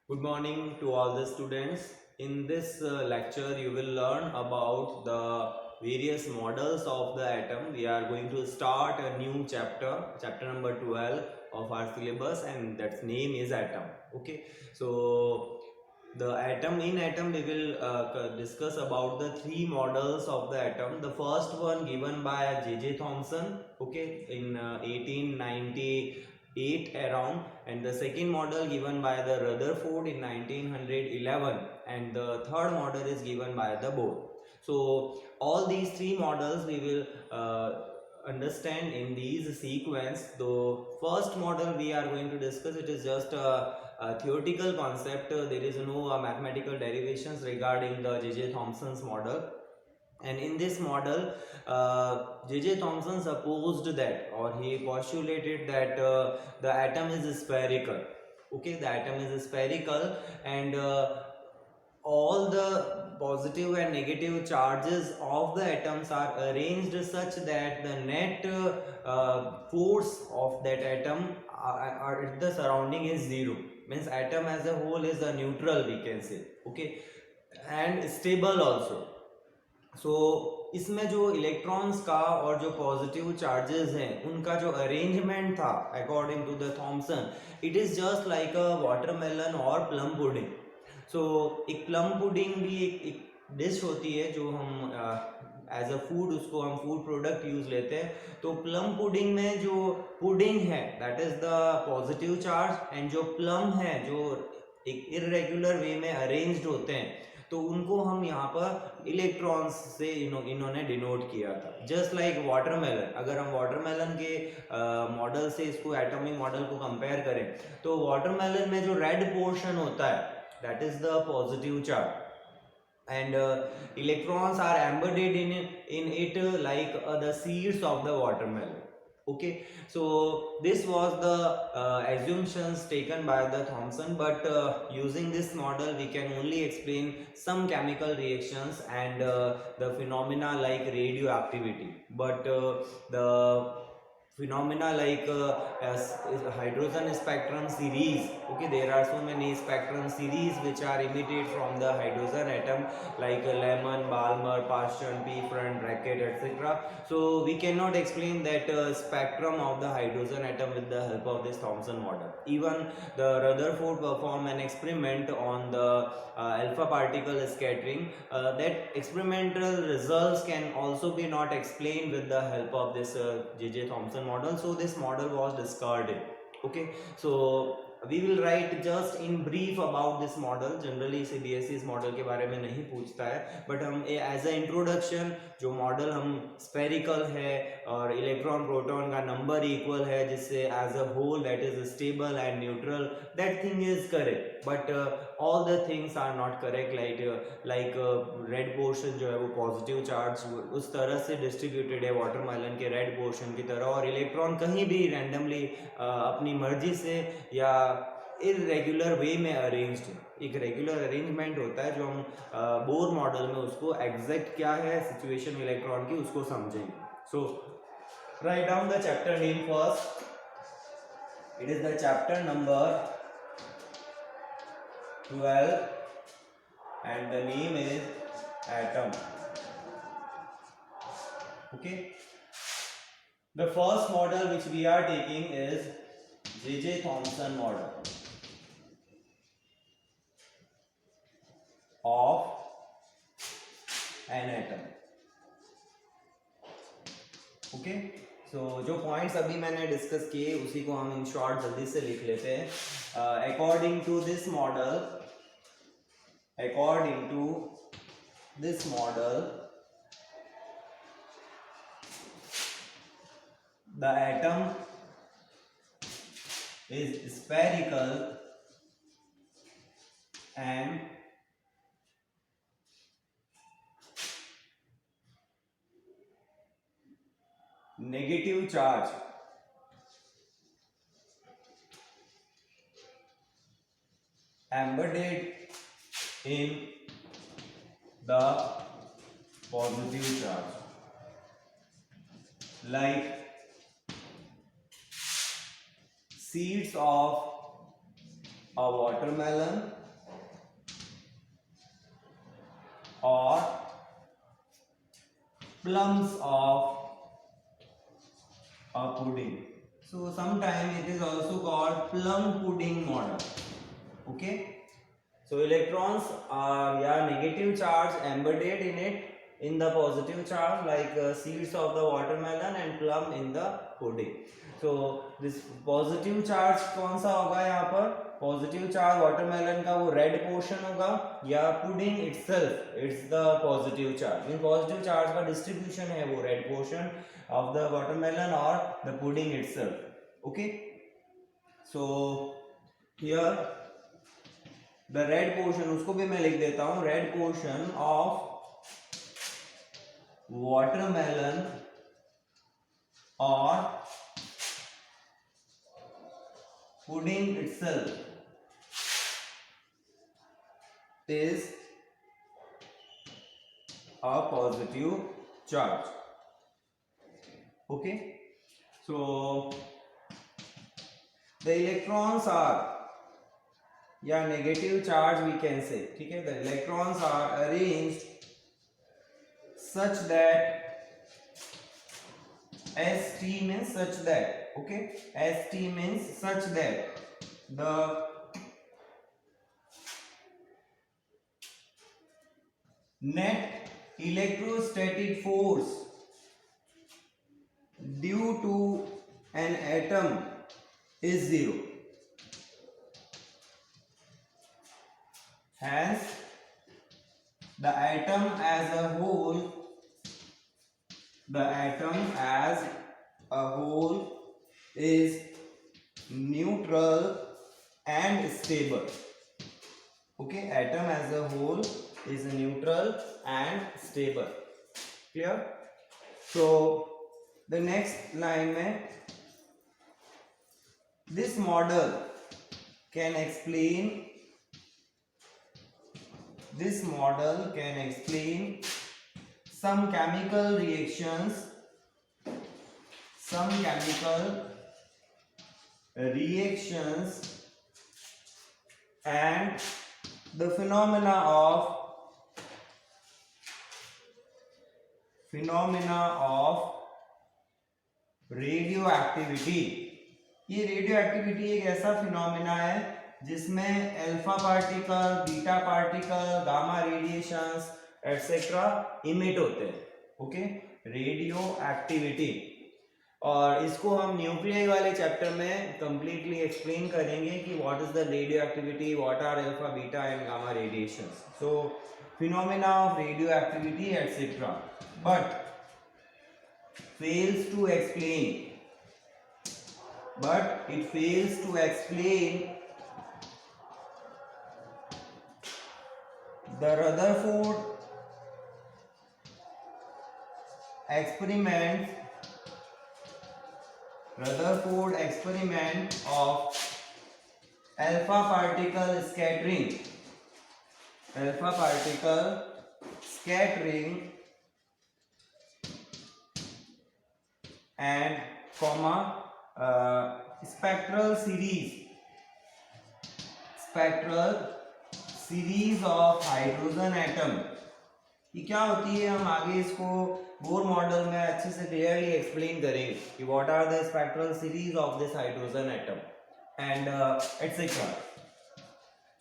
Good morning to all the students. In this lecture, you will learn about the various models of the atom. We are going to start a new chapter number 12 of our syllabus, and that's name is atom. Okay, so the atom we will discuss about the three models of the atom. The first one given by J.J. Thomson, okay, in 1898 around, and the second model given by the Rutherford in 1911, and the third model is given by the Bohr. So all these three models we will understand in these sequence. The first model we are going to discuss, it is just a theoretical concept. There is no mathematical derivations regarding the J.J. Thomson's model. And in this model, J.J. Thomson supposed that, or he postulated that the atom is spherical. Okay, the atom is spherical, and all the positive and negative charges of the atoms are arranged such that the net force of that atom at the surrounding is zero. Means atom as a whole is a neutral, we can say. Okay, and stable also. सो इसमें जो electrons का और जो positive charges हैं उनका जो arrangement था according to the Thomson, it is just like a watermelon और प्लम पुडिंग. सो एक प्लम पुडिंग भी एक डिश होती है जो हम एज अ फूड, उसको हम फूड प्रोडक्ट यूज लेते हैं. तो प्लम पुडिंग में जो पुडिंग है that is the positive charge, and जो प्लम है जो एक इरेगुलर वे में अरेंज्ड होते हैं, तो उनको हम यहाँ पर इलेक्ट्रॉन्स से इन्होंने डिनोट किया था. जस्ट लाइक वाटरमेलन, अगर हम वाटरमेलन के मॉडल से इसको एटॉमिक मॉडल को कंपेयर करें, तो वाटरमेलन में जो रेड पोर्शन होता है that is the positive charge, and electrons are embedded in it like the seeds of the watermelon. Okay, so this was the assumptions taken by the Thomson, but using this model we can only explain some chemical reactions and the phenomena like radioactivity, but the phenomena like hydrogen spectrum series. Okay, there are so many spectrum series which are emitted from the hydrogen atom like Lemon, Balmer, Paschen, P front, Brackett, etc. So we cannot explain that spectrum of the hydrogen atom with the help of this Thomson model. Even the Rutherford performed an experiment on the alpha particle scattering. That experimental results can also be not explained with the help of this J.J. Thomson model. So this model was discarded. Okay, so we will write just in brief about this model. Generally CBSE इस model के बारे में नहीं पूछता है, but हम as a introduction जो model हम स्पेरिकल है और इलेक्ट्रॉन प्रोटॉन का नंबर इक्वल है, जिससे as a whole that is stable and neutral, that thing is correct, but all the things are not correct. Like red portion जो है वो पॉजिटिव चार्ज उस तरह से डिस्ट्रीब्यूटेड है वाटरमेलन के रेड पोर्शन की तरह, और इलेक्ट्रॉन कहीं भी रैंडमली अपनी मर्जी से या इरेगुलर वे में अरेंज्ड है. एक रेगुलर अरेंजमेंट होता है जो हम बोर मॉडल में उसको एग्जैक्ट क्या है सिचुएशन इलेक्ट्रॉन की उसको समझेंगे. So write down the chapter name first. It is the chapter number 12 and the name is atom. Okay, the first model which we are taking is J.J. Thomson model of an atom. Okay, so जो points अभी मैंने discuss किए उसी को हम in short जल्दी से लिख लेते हैं. According to this model the atom is spherical and negative charge embedded in the positive charge, like seeds of a watermelon or plums of a pudding. So sometimes it is also called plum pudding model. Okay. So electrons are negative charge embedded in it, in the positive charge, like seeds of the watermelon and plum in the pudding. So this positive charge कौन सा होगा यहाँ पर? Positive charge watermelon का वो red portion होगा, या pudding itself it's the positive charge? इन पॉजिटिव चार्ज का डिस्ट्रीब्यूशन है वो red portion of the watermelon और the pudding itself. Okay, so here the red portion, उसको भी मैं लिख देता हूं, रेड पोर्शन ऑफ वाटरमेलन और pudding itself is a positive charge. Okay, so the electrons are negative charge we can say. ठीक है, the electrons are arranged such that ST means such that. Okay, ST means such that the net electrostatic force due to an atom is zero. Hence, the atom as a whole, is neutral and stable. Okay, atom as a whole is neutral and stable. Clear? So the next line में, this model can explain some chemical reactions and the phenomena of radioactivity. ये radioactivity एक ऐसा phenomena है जिसमें alpha particle, beta particle, gamma radiations etcetera emit होते हैं. Okay, radioactivity. और इसको हम न्यूक्लियर वाले चैप्टर में कंप्लीटली एक्सप्लेन करेंगे कि what is the radioactivity, what are alpha, beta and gamma radiations. So phenomena of radioactivity etcetera, but fails to explain the Rutherford experiment of alpha particle scattering and spectral series of hydrogen atom. ये क्या होती है, हम आगे इसको bore model में अच्छे से क्लियरली एक्सप्लेन करेंगे कि what are the spectral series of this hydrogen atom and etcetera.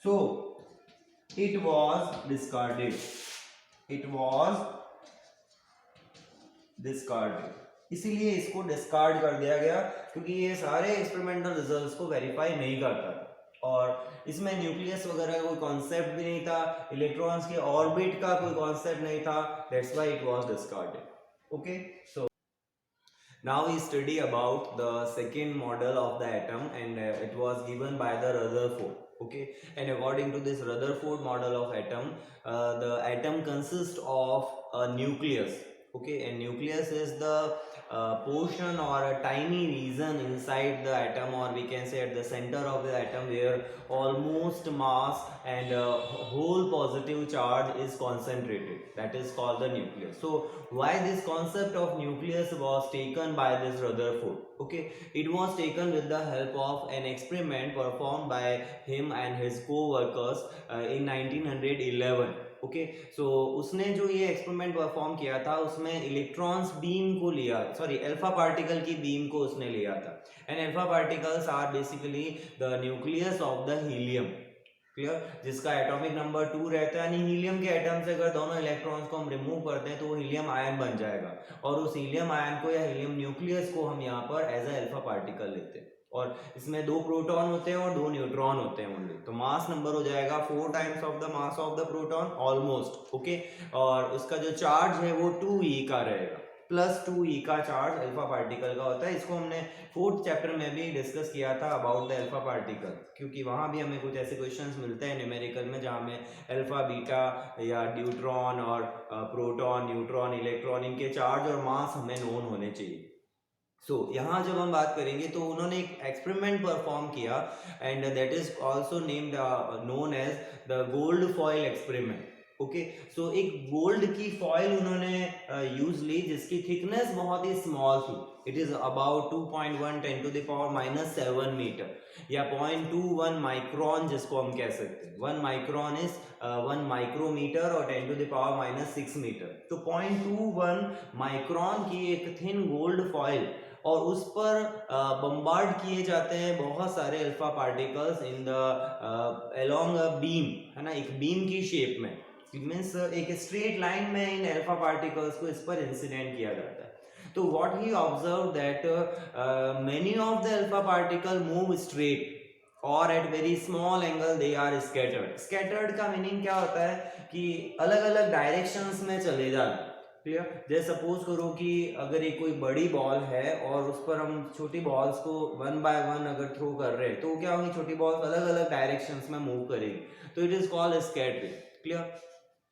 So it was discarded. इसीलिए इसको डिस्कार्ड कर दिया गया क्योंकि ये सारे एक्सपेरिमेंटल रिजल्ट्स को वेरीफाई नहीं करता था और इसमें न्यूक्लियस वगैरह का कोई कॉन्सेप्ट भी नहीं था, इलेक्ट्रॉन्स के ऑर्बिट का कोई कॉन्सेप्ट नहीं था. That's why it was discarded. Okay, so now we study about the second model of the atom and it was given by the Rutherford. Okay, and according to this Rutherford model of atom, the atom consists of a nucleus. Okay, and nucleus is the portion or a tiny region inside the atom, or we can say at the center of the atom, where almost mass and whole positive charge is concentrated. That is called the nucleus. So why this concept of nucleus was taken by this Rutherford? Okay, it was taken with the help of an experiment performed by him and his co-workers in 1911. Okay, सो उसने जो ये experiment perform किया था उसमें electrons beam को लिया, sorry alpha particle की beam को उसने लिया था. And alpha particles are basically the nucleus of the helium. Clear? जिसका एटॉमिक नंबर 2 रहता है. यानी हीलियम के एटम से अगर दोनों इलेक्ट्रॉन्स को हम रिमूव करते हैं तो वो हीलियम आयन बन जाएगा, और उस हीलियम आयन को या हीलियम न्यूक्लियस को हम यहाँ पर एज अ अल्फा पार्टिकल लेते हैं. और इसमें 2 प्रोटॉन होते हैं और 2 न्यूट्रॉन होते हैं ओनली. तो मास नंबर हो जाएगा 4 times of the mass of the proton almost. Okay, और उसका जो चार्ज है वो 2e का रहेगा, प्लस 2e का चार्ज अल्फा पार्टिकल का होता है. इसको हमने 4th चैप्टर में भी डिस्कस किया था अबाउट द अल्फा पार्टिकल, क्योंकि वहाँ भी हमें कुछ ऐसे क्वेश्चंस मिलते हैं न्यूमेरिकल में जहाँ में अल्फा, बीटा या न्यूट्रॉन और प्रोटॉन, न्यूट्रॉन, इलेक्ट्रॉन, इनके चार्ज और मास हमें नोन होने चाहिए. सो यहाँ जब हम बात करेंगे तो उन्होंने एक एक्सपेरिमेंट परफॉर्म किया, and that is also named known as the gold foil experiment. Okay, so एक गोल्ड की फॉयल उन्होंने यूज ली जिसकी थिकनेस बहुत ही स्मॉल थी. इट इज अबाउट 2.1 10⁻⁷ मीटर या 0.21 माइक्रोन जिसको हम कह सकते हैं. 1 माइक्रोन इज 1 माइक्रोमीटर और 10⁻⁶ मीटर. तो 0.21 माइक्रोन की एक थिन गोल्ड फॉयल, और उस पर बम्बार्ड किए जाते हैं बहुत सारे alpha particles in the along a beam, है ना, एक बीम की शेप में. इट मीन्स एक स्ट्रेट लाइन में इन अल्फा पार्टिकल्स को इस पर इंसिडेंट किया जाता है. तो what he observe that many of the alpha particle move straight और at very small angle they are scattered. Scattered का मीनिंग क्या होता है कि अलग अलग डायरेक्शंस में चले जाना. क्लियर? जैसे सपोज करो कि अगर एक कोई बड़ी बॉल है और उस पर हम छोटी बॉल्स को 1 बाय 1 अगर थ्रो कर रहे हैं तो क्या होगी, छोटी बॉल्स अलग अलग डायरेक्शंस में मूव करेगी. तो it is called scattering. Clear?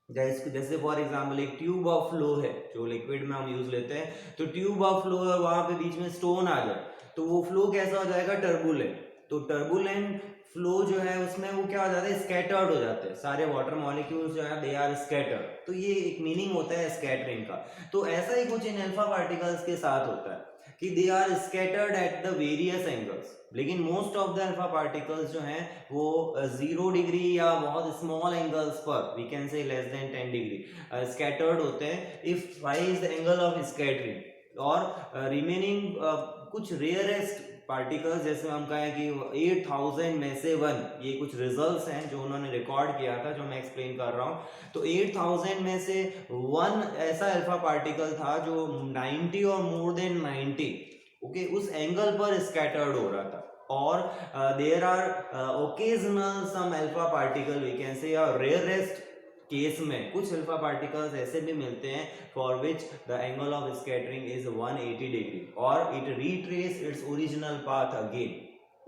जैसे फॉर एग्जाम्पल एक ट्यूब ऑफ फ्लो है जो लिक्विड में हम यूज लेते हैं. तो ट्यूब ऑफ फ्लो है, वहां पे बीच में स्टोन आ जाए तो वो फ्लो कैसा हो जाएगा, टर्बुलेंट. तो टर्बुलेंट फ्लो जो है उसमें वो क्या हो जाता है, स्कैटर्ड हो जाते हैं. सारे वाटर मॉलिक्यूल्स जो है दे आर स्कैटर्ड. तो ये एक मीनिंग होता है स्कैटरिंग का. तो ऐसा ही कुछ इन अल्फा पार्टिकल्स के साथ होता है कि they are scattered at the various angles. लेकिन most of the alpha particles जो हैं वो 0 डिग्री या बहुत स्मॉल एंगल्स पर, we can say less than 10 degree scattered होते हैं if phi is the angle of scattering. और रिमेनिंग कुछ रेयरेस्ट पार्टिकल्स, जैसे हम कहें कि 8000 में से 1, ये कुछ रिजल्ट्स हैं जो उन्होंने रिकॉर्ड किया था जो मैं एक्सप्लेन कर रहा हूँ. तो 8000 में से 1 ऐसा अल्फा पार्टिकल था जो 90 और मोर देन 90 ओके उस एंगल पर स्कैटर्ड हो रहा था. और there are occasional some alpha particle, we can say, या रेयरेस्ट केस में कुछ अल्फा पार्टिकल्स ऐसे भी मिलते हैं for which the angle of scattering is 180 degree और it retrace its original path again.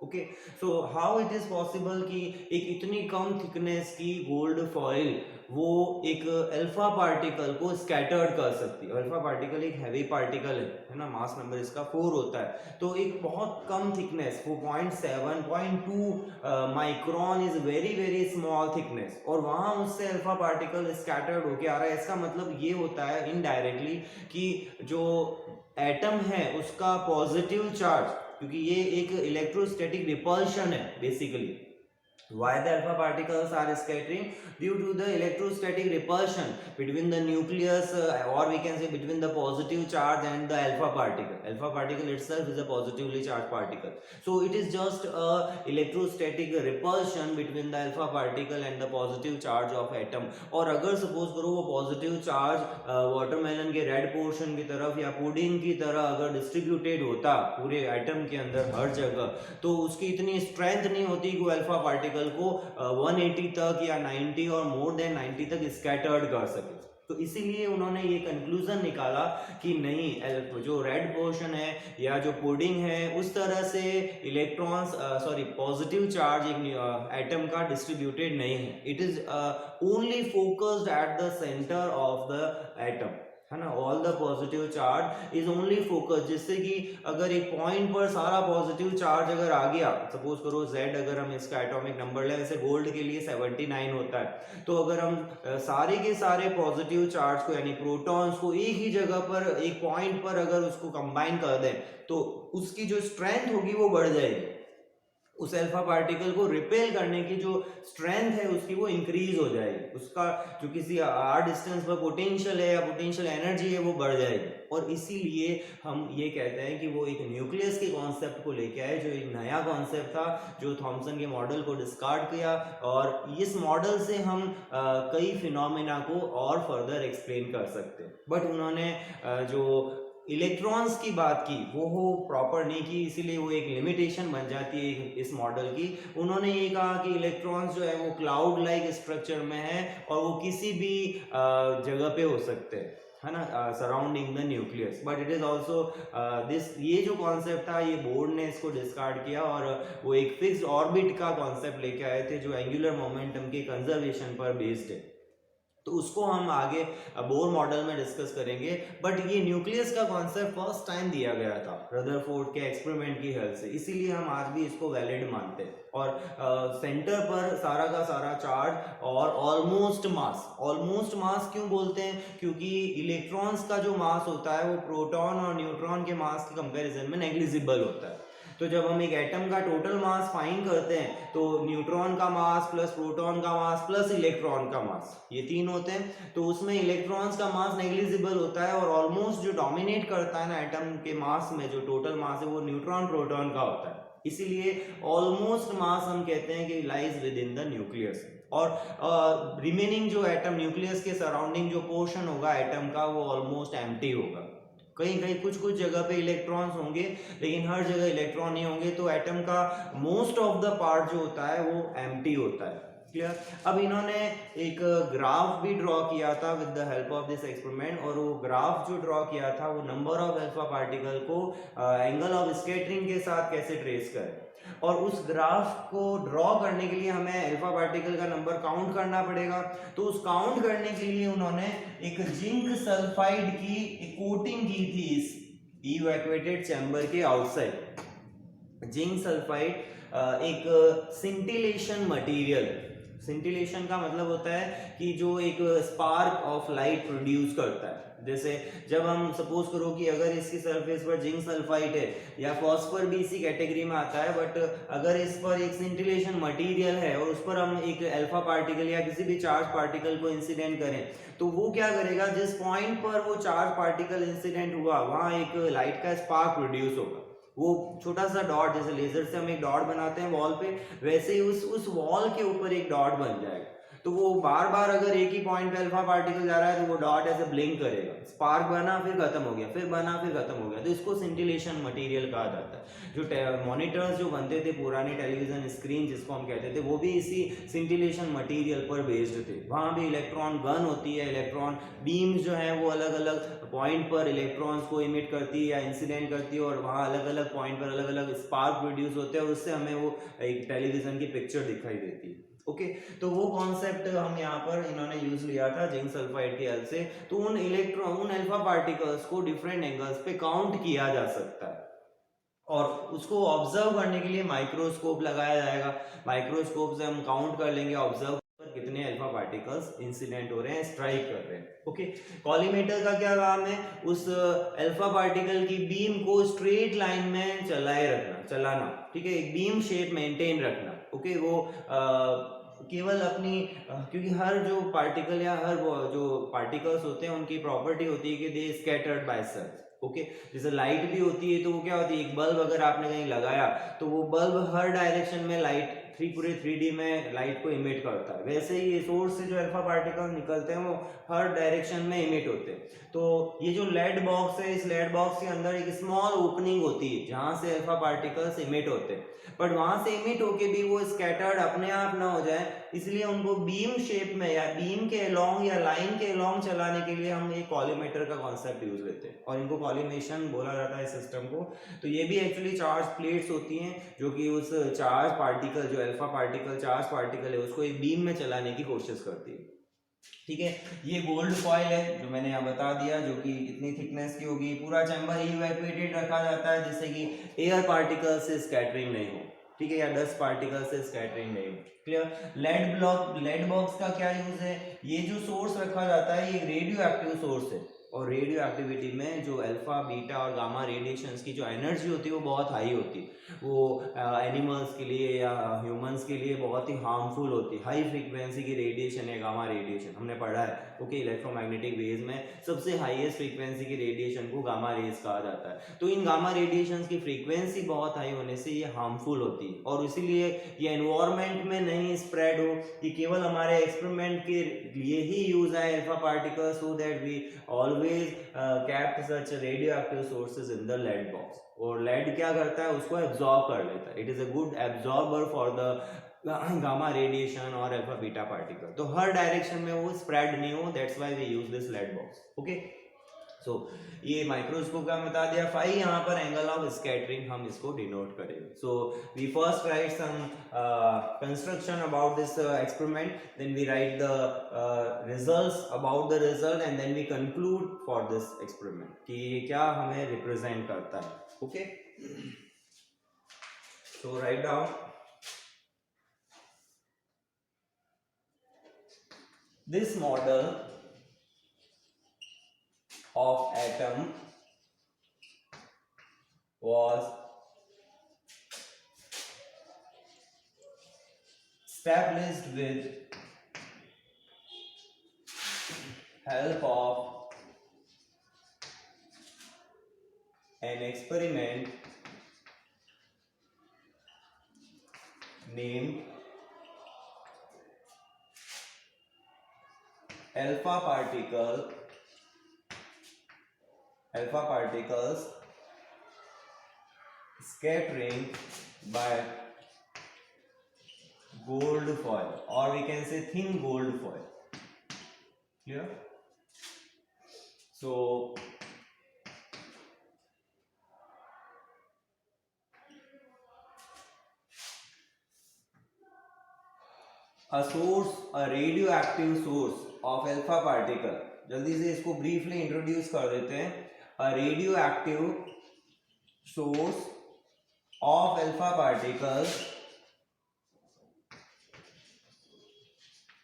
Okay, so how it is possible कि एक इतनी कम थिकनेस की गोल्ड फॉइल वो एक अल्फा पार्टिकल को स्कैटर्ड कर सकती है. अल्फा पार्टिकल एक हैवी पार्टिकल है ना, मास नंबर इसका 4 होता है. तो एक बहुत कम thickness 4.7 0.2 micron is very very small thickness, और वहां उससे अल्फा पार्टिकल स्कैटर्ड होके आ रहा है. इसका मतलब ये होता है इनडायरेक्टली कि जो एटम है उसका पॉजिटिव चार्ज, क्योंकि ये एक इलेक्ट्रोस्टैटिक रिपल्शन है basically. Why the alpha particles are scattering? Due to the electrostatic repulsion between the nucleus or we can say between the positive charge and the alpha particle. Alpha particle itself is a positively charged particle. So it is just a electrostatic repulsion between the alpha particle and the positive charge of atom. और अगर suppose करो वो positive charge watermelon के red portion की तरफ या pudding की तरह अगर distributed होता पूरे atom के अंदर हर जगह, तो उसकी इतनी strength नहीं होती कि alpha particle को 180 तक या 90 और मोर देन 90 तक स्कैटर्ड कर सके. तो इसीलिए उन्होंने ये कंक्लूजन निकाला कि नहीं, जो रेड पोर्शन है या जो पुडिंग है उस तरह से इलेक्ट्रॉन्स पॉजिटिव चार्ज एक एटम का डिस्ट्रीब्यूटेड नहीं है. It is only focused eight the centre of the atom. है ना, all the positive charge is only focus, जिससे कि अगर एक पॉइंट पर सारा पॉजिटिव चार्ज अगर आ गया, सपोज करो Z अगर हम इसका एटॉमिक नंबर लें, जैसे गोल्ड के लिए 79 होता है, तो अगर हम सारे के सारे पॉजिटिव चार्ज को यानी प्रोटॉन्स को एक ही जगह पर एक पॉइंट पर अगर उसको कंबाइन कर दें तो उसकी जो स्ट्रेंथ होगी वो बढ़ जाएगी, उस अल्फा पार्टिकल को रिपेल करने की जो स्ट्रेंथ है उसकी वो इंक्रीज हो जाएगी, उसका जो किसी आर डिस्टेंस पर पोटेंशियल है या पोटेंशियल एनर्जी है वो बढ़ जाएगी। और इसीलिए हम ये कहते हैं कि वो एक न्यूक्लियस के कॉन्सेप्ट को लेके आए, जो एक नया कॉन्सेप्ट था जो थॉमसन के मॉडल को डिस्कार्ड किया, और इस मॉडल से हम कई फिनोमेना को और फर्दर एक्सप्लेन कर सकते हैं। बट उन्होंने जो इलेक्ट्रॉन्स की बात की वो प्रॉपर नहीं की, इसीलिए वो एक लिमिटेशन बन जाती है इस मॉडल की। उन्होंने ये कहा कि इलेक्ट्रॉन्स जो है वो क्लाउड लाइक स्ट्रक्चर में है और वो किसी भी जगह पे हो सकते हैं, है ना, surrounding the nucleus. But it is also this, ये जो कॉन्सेप्ट था ये बोर्ड ने इसको डिस्कार्ड किया और वो एक फिक्स्ड ऑर्बिट का कॉन्सेप्ट लेके आए थे जो एंगुलर मोमेंटम के कंजर्वेशन पर बेस्ड है, तो उसको हम आगे बोर मॉडल में डिस्कस करेंगे। बट ये न्यूक्लियस का कॉन्सेप्ट फर्स्ट टाइम दिया गया था रदरफोर्ड के एक्सपेरिमेंट की हेल्प से, इसीलिए हम आज भी इसको वैलिड मानते हैं। और सेंटर पर सारा का सारा चार्ज और ऑलमोस्ट मास क्यों बोलते हैं, क्योंकि इलेक्ट्रॉन्स का जो मास होता है वो प्रोटॉन और न्यूट्रॉन के मास के कंपैरिजन में नेग्लिजिबल होता है। तो जब हम एक एटम का टोटल मास फाइंड करते हैं तो न्यूट्रॉन का मास प्लस प्रोटॉन का मास प्लस इलेक्ट्रॉन का मास, ये तीन होते हैं, तो उसमें इलेक्ट्रॉन्स का मास नेग्लिजिबल होता है और ऑलमोस्ट जो डोमिनेट करता है ना एटम के मास में, जो टोटल मास है वो न्यूट्रॉन प्रोटॉन का होता है, इसीलिए ऑलमोस्ट मास हम कहते हैं कि lies with in the nucleus. और रिमेनिंग जो एटम न्यूक्लियस के सराउंडिंग जो पोर्शन होगा एटम का वो ऑलमोस्ट एम्प्टी होगा, कहीं कहीं कुछ कुछ जगह पे इलेक्ट्रॉन्स होंगे लेकिन हर जगह इलेक्ट्रॉन नहीं होंगे, तो एटम का मोस्ट ऑफ द पार्ट जो होता है वो एम्प्टी होता है। क्लियर। अब इन्होंने एक ग्राफ भी ड्रॉ किया था with the help of this experiment, और वो ग्राफ जो ड्रॉ किया था वो नंबर ऑफ अल्फा पार्टिकल को एंगल ऑफ स्कैटरिंग के साथ कैसे ट्रेस करें, और उस ग्राफ को ड्रॉ करने के लिए हमें अल्फा पार्टिकल का नंबर काउंट करना पड़ेगा। तो उस काउंट करने के लिए उन्होंने एक जिंक सल्फाइड की एक कोटिंग की थी इस इवैक्यूएटेड चैम्बर के आउटसाइड। जिंक सल्फाइड एक सिंटिलेशन मटेरियल, सिंटिलेशन का मतलब होता है कि जो एक स्पार्क ऑफ लाइट प्रोड्यूस करता है। जैसे जब हम सपोज करो कि अगर इसकी सरफेस पर जिंक सल्फाइड है या फॉस्फर भी इसी कैटेगरी में आता है, बट अगर इस पर एक सिंटिलेशन मटेरियल है और उस पर हम एक अल्फा पार्टिकल या किसी भी चार्ज पार्टिकल को इंसिडेंट करें, तो वो क्या करेगा, जिस पॉइंट पर वो चार्ज पार्टिकल इंसिडेंट हुआ वहां एक लाइट का स्पार्क प्रोड्यूस होगा। वो छोटा सा डॉट, जैसे लेजर से हम एक डॉट बनाते हैं वॉल पे, वैसे ही उस वॉल के ऊपर एक डॉट बन जाएगा। तो वो बार बार अगर एक ही पॉइंट पे अल्फा पार्टिकल जा रहा है तो वो डॉट ऐसे ब्लिंक करेगा, स्पार्क बना फिर खत्म हो गया, फिर बना फिर खत्म हो गया, तो इसको सिंटिलेशन मटेरियल कहा जाता है। जो मॉनिटर्स जो बनते थे पुराने टेलीविजन स्क्रीन जिसको हम कहते थे, वो भी इसी सिंटिलेशन मटेरियल पर बेस्ड थे। वहां भी इलेक्ट्रॉन गन होती है, इलेक्ट्रॉन बीम्स जो है वो अलग अलग पॉइंट पर इलेक्ट्रॉन्स को इमिट करती है या इंसिडेंट करती है, और वहाँ अलग अलग पॉइंट पर अलग अलग स्पार्क प्रोड्यूस होते हैं, उससे हमें वो एक टेलीविजन की पिक्चर दिखाई देती है। ओके, तो वो कॉन्सेप्ट हम यहाँ पर इन्होंने यूज लिया था जिंक सल्फाइड की हेल्प से। तो उन इलेक्ट्रॉन, उन अल्फा पार्टिकल्स को डिफरेंट एंगल्स पे काउंट किया जा सकता है, और उसको ऑब्जर्व करने के लिए माइक्रोस्कोप लगाया जाएगा। माइक्रोस्कोप से हम काउंट कर लेंगे, ऑब्जर्व कितने अल्फा पार्टिकल्स इंसिडेंट हो रहे हैं, स्ट्राइक कर रहे हैं। ओके, कॉलीमेटर का क्या काम है, उस अल्फा पार्टिकल की बीम को स्ट्रेट लाइन में चलाना, ठीक है, एक बीम शेप मेंटेन रखना। ओके, वो केवल अपनी क्योंकि हर जो पार्टिकल या हर जो पार्टिकल्स होते हैं उनकी प्रॉपर्टी होती है कि दे स्कैटर्ड बाय सर्च। ओके, जैसे लाइट भी होती है तो वो क्या होती है, एक बल्ब अगर आपने कहीं लगाया तो वो बल्ब हर डायरेक्शन में लाइट पूरे 3D में लाइट को इमिट करता है, वैसे ही सोर्स से जो अल्फा पार्टिकल निकलते हैं वो हर डायरेक्शन में इमिट होते हैं। तो ये जो लेड बॉक्स है, इस लेड बॉक्स के अंदर एक स्मॉल ओपनिंग होती है जहां से अल्फा पार्टिकल्स इमिट होते हैं, बट वहां से इमिट होके भी वो स्कैटर्ड अपने आप ना हो जाए, इसलिए उनको बीम शेप में या बीम के अलोंग या लाइन के अलोंग चलाने के लिए हम एक कॉलीमेटर का कॉन्सेप्ट यूज लेते हैं, और इनको कॉलीमेशन बोला जाता है सिस्टम को। तो ये भी एक्चुअली चार्ज प्लेट्स होती हैं जो कि उस चार्ज पार्टिकल, जो अल्फा पार्टिकल चार्ज पार्टिकल है, उसको एक बीम में चलाने की कोशिश करती है। ठीक है, ये गोल्ड फॉइल है जो मैंने यहाँ बता दिया, जो कि कितनी थिकनेस की होगी। पूरा चैम्बर इवैक्यूएटेड रखा जाता है जिससे कि एयर पार्टिकल से स्कैटरिंग नहीं हो, ठीक है, या डस्ट पार्टिकल से स्कैटरिंग नहीं हो। क्लियर। लेड बॉक्स का क्या यूज है? ये जो सोर्स रखा जाता है ये रेडियो एक्टिव सोर्स है, और रेडियो एक्टिविटी में जो अल्फा बीटा और गामा रेडिएशंस की जो एनर्जी होती है वो बहुत हाई होती है। वो एनिमल्स के लिए या ह्यूमंस के लिए बहुत ही हार्मफुल होती है। हाई फ्रीक्वेंसी की रेडिएशन है गामा रेडिएशन, हमने पढ़ा है। ओके, इलेक्ट्रोमैग्नेटिक वेव्स में सबसे हाईएस्ट फ्रीक्वेंसी की रेडिएशन को गामा रेज कहा जाता है। तो इन गामा रेडिएशंस की फ्रीक्वेंसी बहुत हाई होने से ये हार्मफुल होती है, और इसीलिए ये एनवायरमेंट में नहीं स्प्रेड हो, ये केवल हमारे एक्सपेरिमेंट के लिए ही यूज है alpha particle, so that we always kept such radioactive sources in the lead box। और lead क्या करता है, उसको absorb कर लेता है। It is a good absorber for the gamma radiation और alpha beta particle। तो हर डायरेक्शन में वो स्प्रेड नहीं हो, that's why we use this lead box। okay, सो ये माइक्रोस्कोप का बता दिया। फाई यहाँ पर एंगल ऑफ स्कैटरिंग हम इसको डिनोट करेंगे। So we first write some construction about this experiment, then we write the results about the result, and then we conclude for this experiment कि ये क्या हमें रिप्रेजेंट करता है। Okay, so write down this model of atom was established with help of an experiment named alpha particles scattering by gold foil, or we can say thin gold foil। Clear? So a radioactive source of alpha particle, जल्दी से इसको briefly introduce कर देते हैं। A radioactive source of alpha particles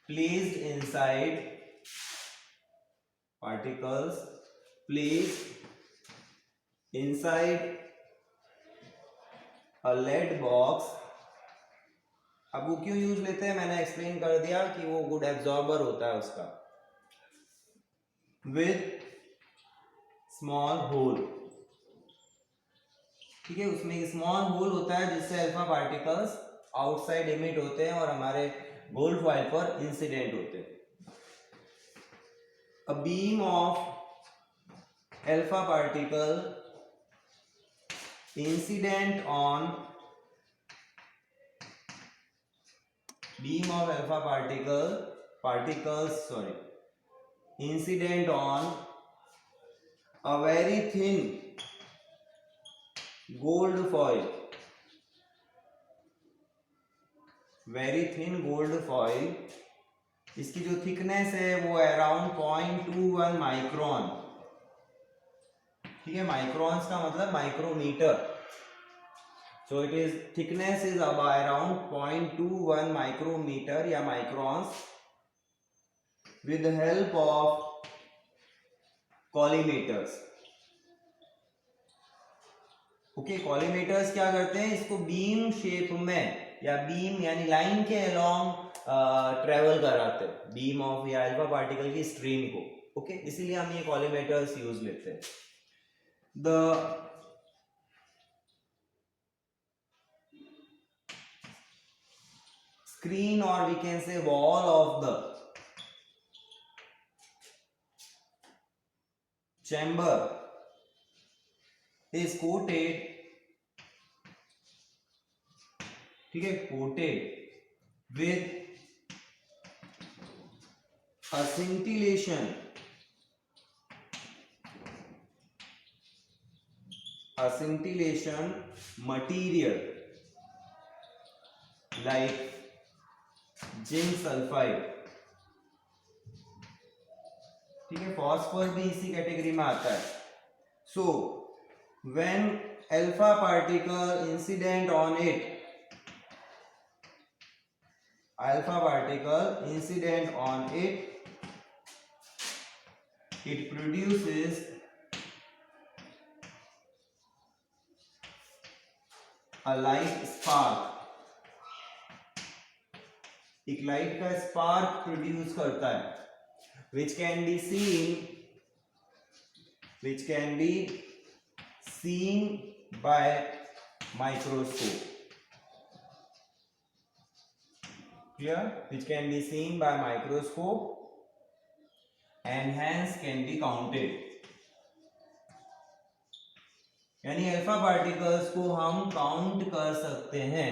placed inside a lead box। अब वो क्यों use लेते हैं, मैंने एक्सप्लेन कर दिया कि वो गुड एब्जॉर्बर होता है उसका। विद स्मॉल होल, ठीक है, उसमें स्मॉल होल होता है जिससे अल्फा पार्टिकल्स आउटसाइड इमिट होते हैं और हमारे गोल्ड फॉइल पर इंसिडेंट होते हैं। A beam of alpha particle incident on incident on a very thin gold foil, इसकी जो थिकनेस है वो अराउंड 0.21 माइक्रोन, ठीक है, माइक्रोन्स का मतलब micrometer. So it is thickness is around 0.21 micrometer या microns, with the help of collimators। Okay, collimators क्या करते हैं, इसको बीम शेप में या बीम यानी लाइन के अलोंग ट्रेवल कराते हैं, बीम ऑफ या अल्फा पार्टिकल की स्ट्रीम को। ओके, इसीलिए हम ये कॉलीमेटर्स यूज लेते हैं। द स्क्रीन और we can say wall of the chamber is coated, ठीक है, coated with a scintillation material like zinc sulfide, ठीक है, फॉस्फर भी इसी कैटेगरी में आता है. So when alpha particle incident on it, alpha particle incident on it, it produces a light spark. एक लाइट का स्पार्क प्रोड्यूस करता है, which can be seen by microscope. Clear? Which can be seen by microscope and hence can be counted. यानी alpha particles को हम count कर सकते हैं.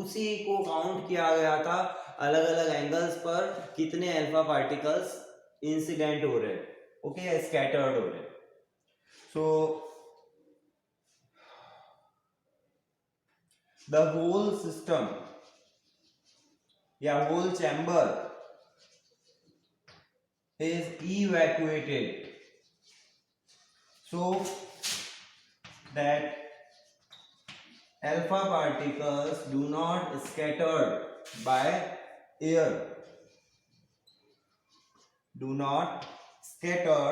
उसी को काउंट किया गया था अलग अलग एंगल्स पर कितने अल्फा पार्टिकल्स इंसिडेंट हो रहे, ओके, स्कैटर्ड हो रहे. सो द होल सिस्टम या whole chamber is evacuated so that alpha particles do not scatter by air. Do not scatter.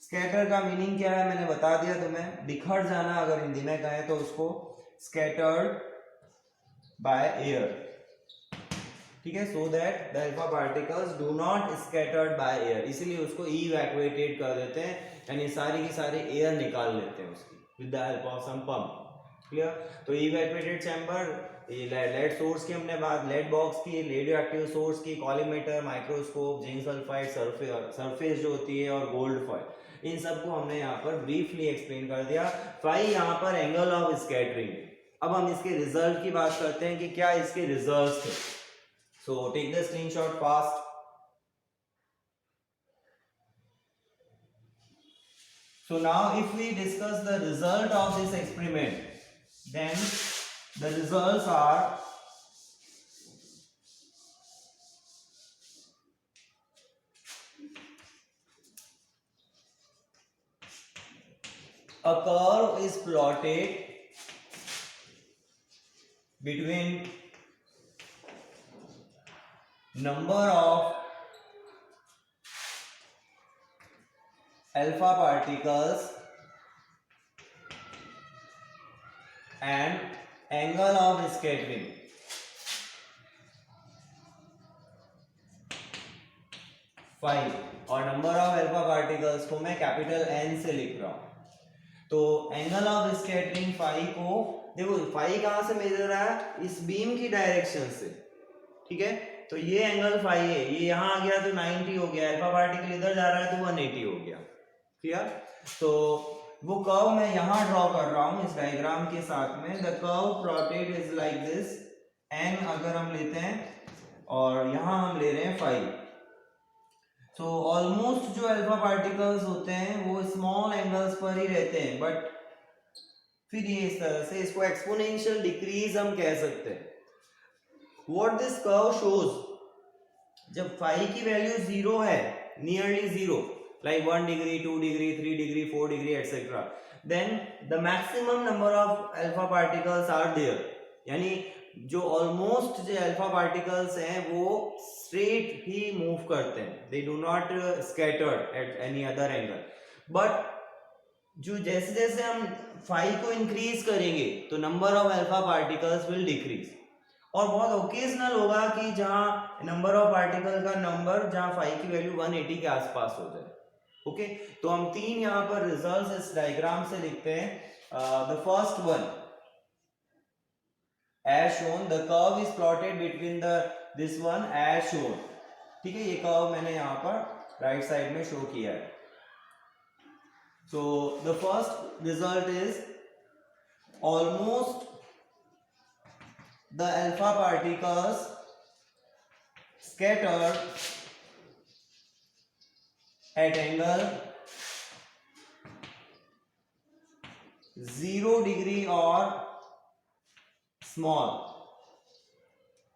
Scatter का मीनिंग क्या है मैंने बता दिया तुम्हें, बिखर जाना अगर हिंदी में कहें तो उसको स्कैटर्ड बाय एयर. ठीक है, so that the alpha particles do not scattered by air, इसीलिए उसको इवैक्यूएटेड कर देते हैं, यानी सारी की सारी एयर निकाल लेते हैं उसकी with the help of some pump. Clear? तो इवैक्यूएटेड चैम्बर, लेड सोर्स की हमने बात, लेड बॉक्स की, रेडियो एक्टिव सोर्स की, collimator, microscope, zinc sulphide, surface जो होती है, और गोल्ड फॉइल, इन सबको हमने यहाँ पर ब्रीफली एक्सप्लेन कर दिया. फाई यहाँ पर एंगल ऑफ स्कैटरिंग. अब हम इसके रिजल्ट की बात करते हैं कि क्या इसके रिजल्ट थे. So take the screenshot fast. So now if we discuss the result of this experiment, then the results are a curve is plotted between number of alpha particles and angle of scattering. Five, और number of alpha particles को मैं capital N से लिख रहा हूं. तो angle of scattering phi को देखो, फाई कहां से मेजर रहा है, इस बीम की डायरेक्शन से. ठीक है, तो ये एंगल फाई है, ये यहां आ गया तो 90 हो गया, अल्फा पार्टिकल इधर जा रहा है तो 180 हो गया. क्लियर? तो वो कर्व मैं यहां ड्रॉ कर रहा हूं इस डायग्राम के साथ में. The curve plotted is like this. And अगर हम लेते हैं और यहां हम ले रहे हैं 5. सो ऑलमोस्ट जो अल्फा पार्टिकल्स होते हैं वो स्मॉल एंगल्स पर ही रहते हैं, बट फिर ये इस तरह से, इसको एक्सपोनेंशियल डिक्रीज हम कह सकते हैं. व्हाट दिस कर्व शोज, जब फाई की वैल्यू 0 है, nearly 0, like 1 degree, 2 degree, 3 degree, 4 degree, etc. Then the maximum number of alpha particles are there. यानी जो ऑलमोस्ट जो अल्फा पार्टिकल्स हैं वो स्ट्रेट ही मूव करते हैं, they do not scattered at any other angle. But जो जैसे जैसे हम फाई को इंक्रीज करेंगे तो number of alpha particles will decrease. और बहुत ओकेजनल होगा कि जहां नंबर ऑफ पार्टिकल का नंबर जहां फाई की वैल्यू 180 के आसपास हो जाए. ओके, तो हम 3 यहां पर रिजल्ट्स इस डायग्राम से लिखते हैं. The first one as shown, the curve is plotted between this one as shown. ठीक है, ये कर्व मैंने यहां पर राइट साइड में शो किया है. so the first result is almost the alpha particles scattered at angle 0 degree और स्मॉल.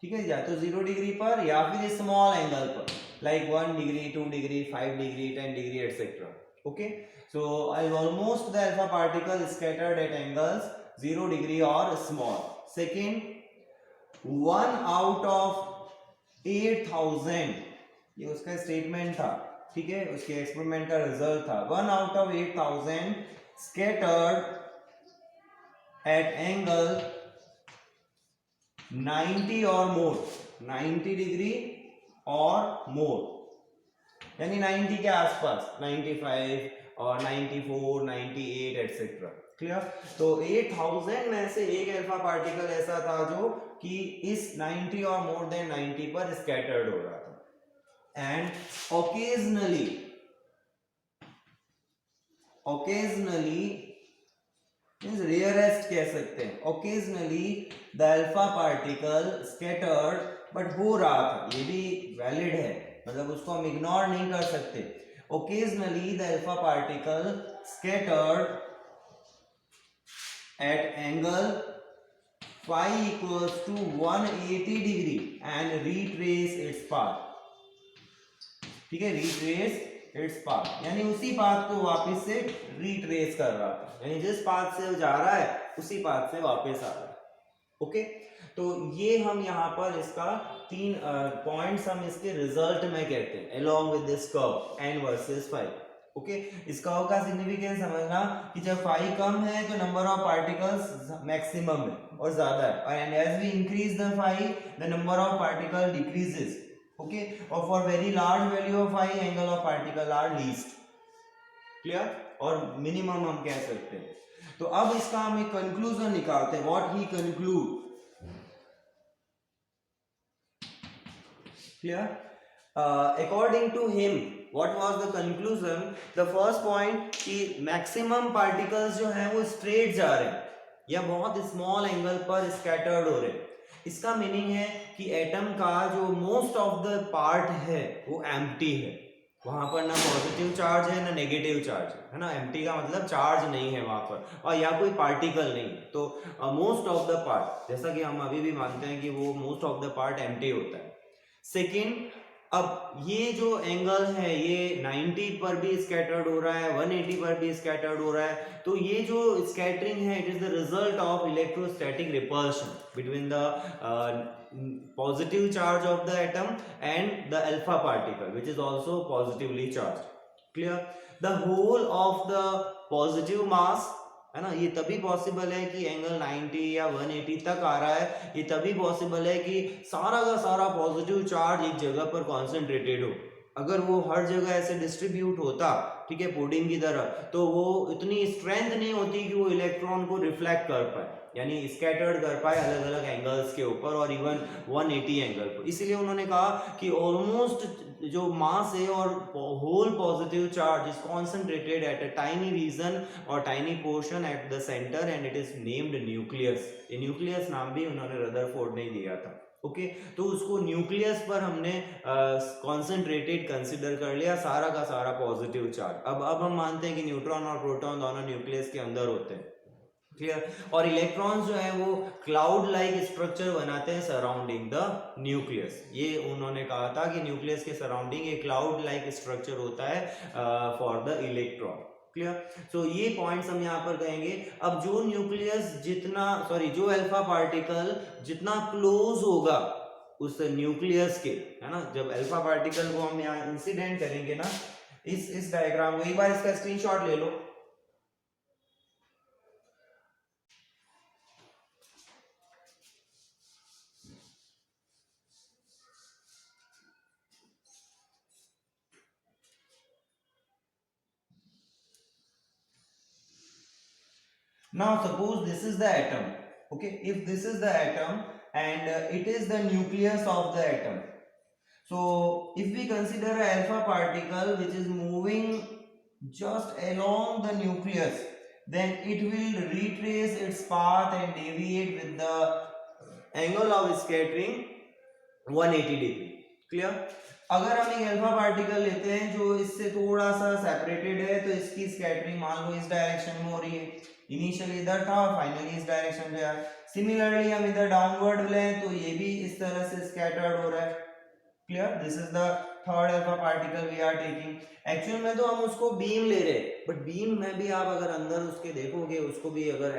ठीक है, या तो 0 डिग्री पर या फिर स्मॉल एंगल पर. like 1 degree, 2 degree, 5 degree, 10 degree, etc. Okay, so almost the alpha particle is scattered at angles 0 degree or small. Second, 1 out of 8000, ये उसका स्टेटमेंट था, ठीक है, उसके एक्सपेरिमेंट का रिजल्ट था. 1 out of 8000 scattered at angle 90 or more, 90 degree और मोर, यानी 90 के आसपास, 95 और 94, 98 एटसेट्रा. क्लियर. तो 8000 में से एक अल्फा पार्टिकल ऐसा था जो कि इस 90 और मोर देन 90 पर स्कैटर्ड हो रहा था. एंड occasionally मींस रेयरेस्ट कह सकते हैं, occasionally the alpha particle scattered, but हो रहा था, ये भी वैलिड है, मतलब उसको हम इग्नोर नहीं कर सकते. occasionally the alpha particle scattered at angle phi equals to 180 degree and retrace its path. ठीक है, retrace its path, यानी उसी पाथ को वापस से रिट्रेस कर रहा था, यानी जिस पाथ से वो जा रहा है उसी पाथ से वापस आ रहा है. ओके, तो ये हम यहाँ पर इसका 3 पॉइंट्स हम इसके रिजल्ट में कहते हैं along with this curve n versus phi. Okay, इस कर्व का सिग्निफिकेंस समझना कि जब phi कम है तो नंबर ऑफ पार्टिकल्स मैक्सिमम है और ज्यादा है, and as we increase the phi the number of particle decreases. Okay, और for very large value of phi angle of particle are least. Clear. और मिनिमम हम कह सकते हैं. तो अब इसका हम एक कंक्लूजन निकालते हैं. What he conclude. Clear. According to him what was the conclusion? The first point कि मैक्सिमम पार्टिकल्स जो हैं वो स्ट्रेट जा रहे हैं या बहुत स्मॉल एंगल पर स्कैटर्ड हो रहे हैं. इसका मीनिंग है कि एटम का जो मोस्ट ऑफ द पार्ट है वो एम्प्टी है, वहां पर ना पॉजिटिव चार्ज है ना नेगेटिव चार्ज है ना. एम्प्टी का मतलब चार्ज नहीं है वहां पर और या कोई पार्टिकल नहीं. तो मोस्ट ऑफ द पार्ट, जैसा कि हम अभी भी मानते हैं कि वो most of the part empty होता है. सेकेंड, अब ये जो एंगल है ये 90 पर भी स्कैटर्ड हो रहा है, 180 पर भी स्कैटर्ड हो रहा है. तो ये जो स्कैटरिंग है it is the result of electrostatic repulsion between the positive charge of the atom and the alpha particle which is also positively charged. Clear. The whole of the positive mass है ना, ये तभी possible है कि angle 90 या 180 तक आ रहा है. ये तभी पॉसिबल है कि सारा का सारा पॉजिटिव चार्ज एक जगह पर कॉन्सेंट्रेटेड हो. अगर वो हर जगह ऐसे डिस्ट्रीब्यूट होता, ठीक है, पुडिंग की तरह, तो वो इतनी स्ट्रेंथ नहीं होती कि वो इलेक्ट्रॉन को रिफ्लेक्ट कर पाए, यानी स्कैटर्ड कर पाए अलग अलग एंगल्स के ऊपर और इवन 180 एंगल पर. इसलिए उन्होंने कहा कि ऑलमोस्ट जो मास है और whole positive charge is concentrated at a tiny region और tiny portion at the center and it is named nucleus. ये न्यूक्लियस नाम भी उन्होंने रदरफोर्ड ने दिया था. ओके, तो उसको न्यूक्लियस पर हमने कॉन्सेंट्रेटेड कंसिडर कर लिया सारा का सारा पॉजिटिव चार्ज. अब हम मानते हैं कि न्यूट्रॉन और प्रोटॉन दोनों न्यूक्लियस के अंदर होते हैं. क्लियर. और इलेक्ट्रॉन्स जो है वो क्लाउड लाइक स्ट्रक्चर बनाते हैं सराउंडिंग द न्यूक्लियस. ये उन्होंने कहा था कि न्यूक्लियस के सराउंडिंग एक क्लाउड लाइक स्ट्रक्चर होता है फॉर द इलेक्ट्रॉन. क्लियर. सो ये पॉइंट्स हम यहाँ पर कहेंगे. अब जो न्यूक्लियस जो अल्फा पार्टिकल जितना क्लोज होगा उस न्यूक्लियस के, है ना, जब अल्फा पार्टिकल को हम यहाँ इंसिडेंट करेंगे ना, इस डायग्राम को एक बार इसका स्क्रीनशॉट ले लो. Now suppose this is the atom. Okay, if this is the atom and it is the nucleus of the atom, so if we consider an alpha particle which is moving just along the nucleus, then it will retrace its path and deviate with the angle of scattering 180 degree. Clear. अगर हम एक alpha particle लेते हैं जो इससे थोड़ा सा separated है तो इसकी स्कैटरिंग मान लो इस डायरेक्शन में हो रही है, इनिशियली इधर था और फाइनली इस डायरेक्शन में. सिमिलरली हम इधर डाउनवर्ड लें तो ये भी इस तरह से स्कैटर्ड हो रहा है. Clear, this is the third alpha particle we are taking. Actual में तो हम उसको बीम ले रहे, बट बीम में भी आप अगर अंदर उसके देखोगे, उसको भी अगर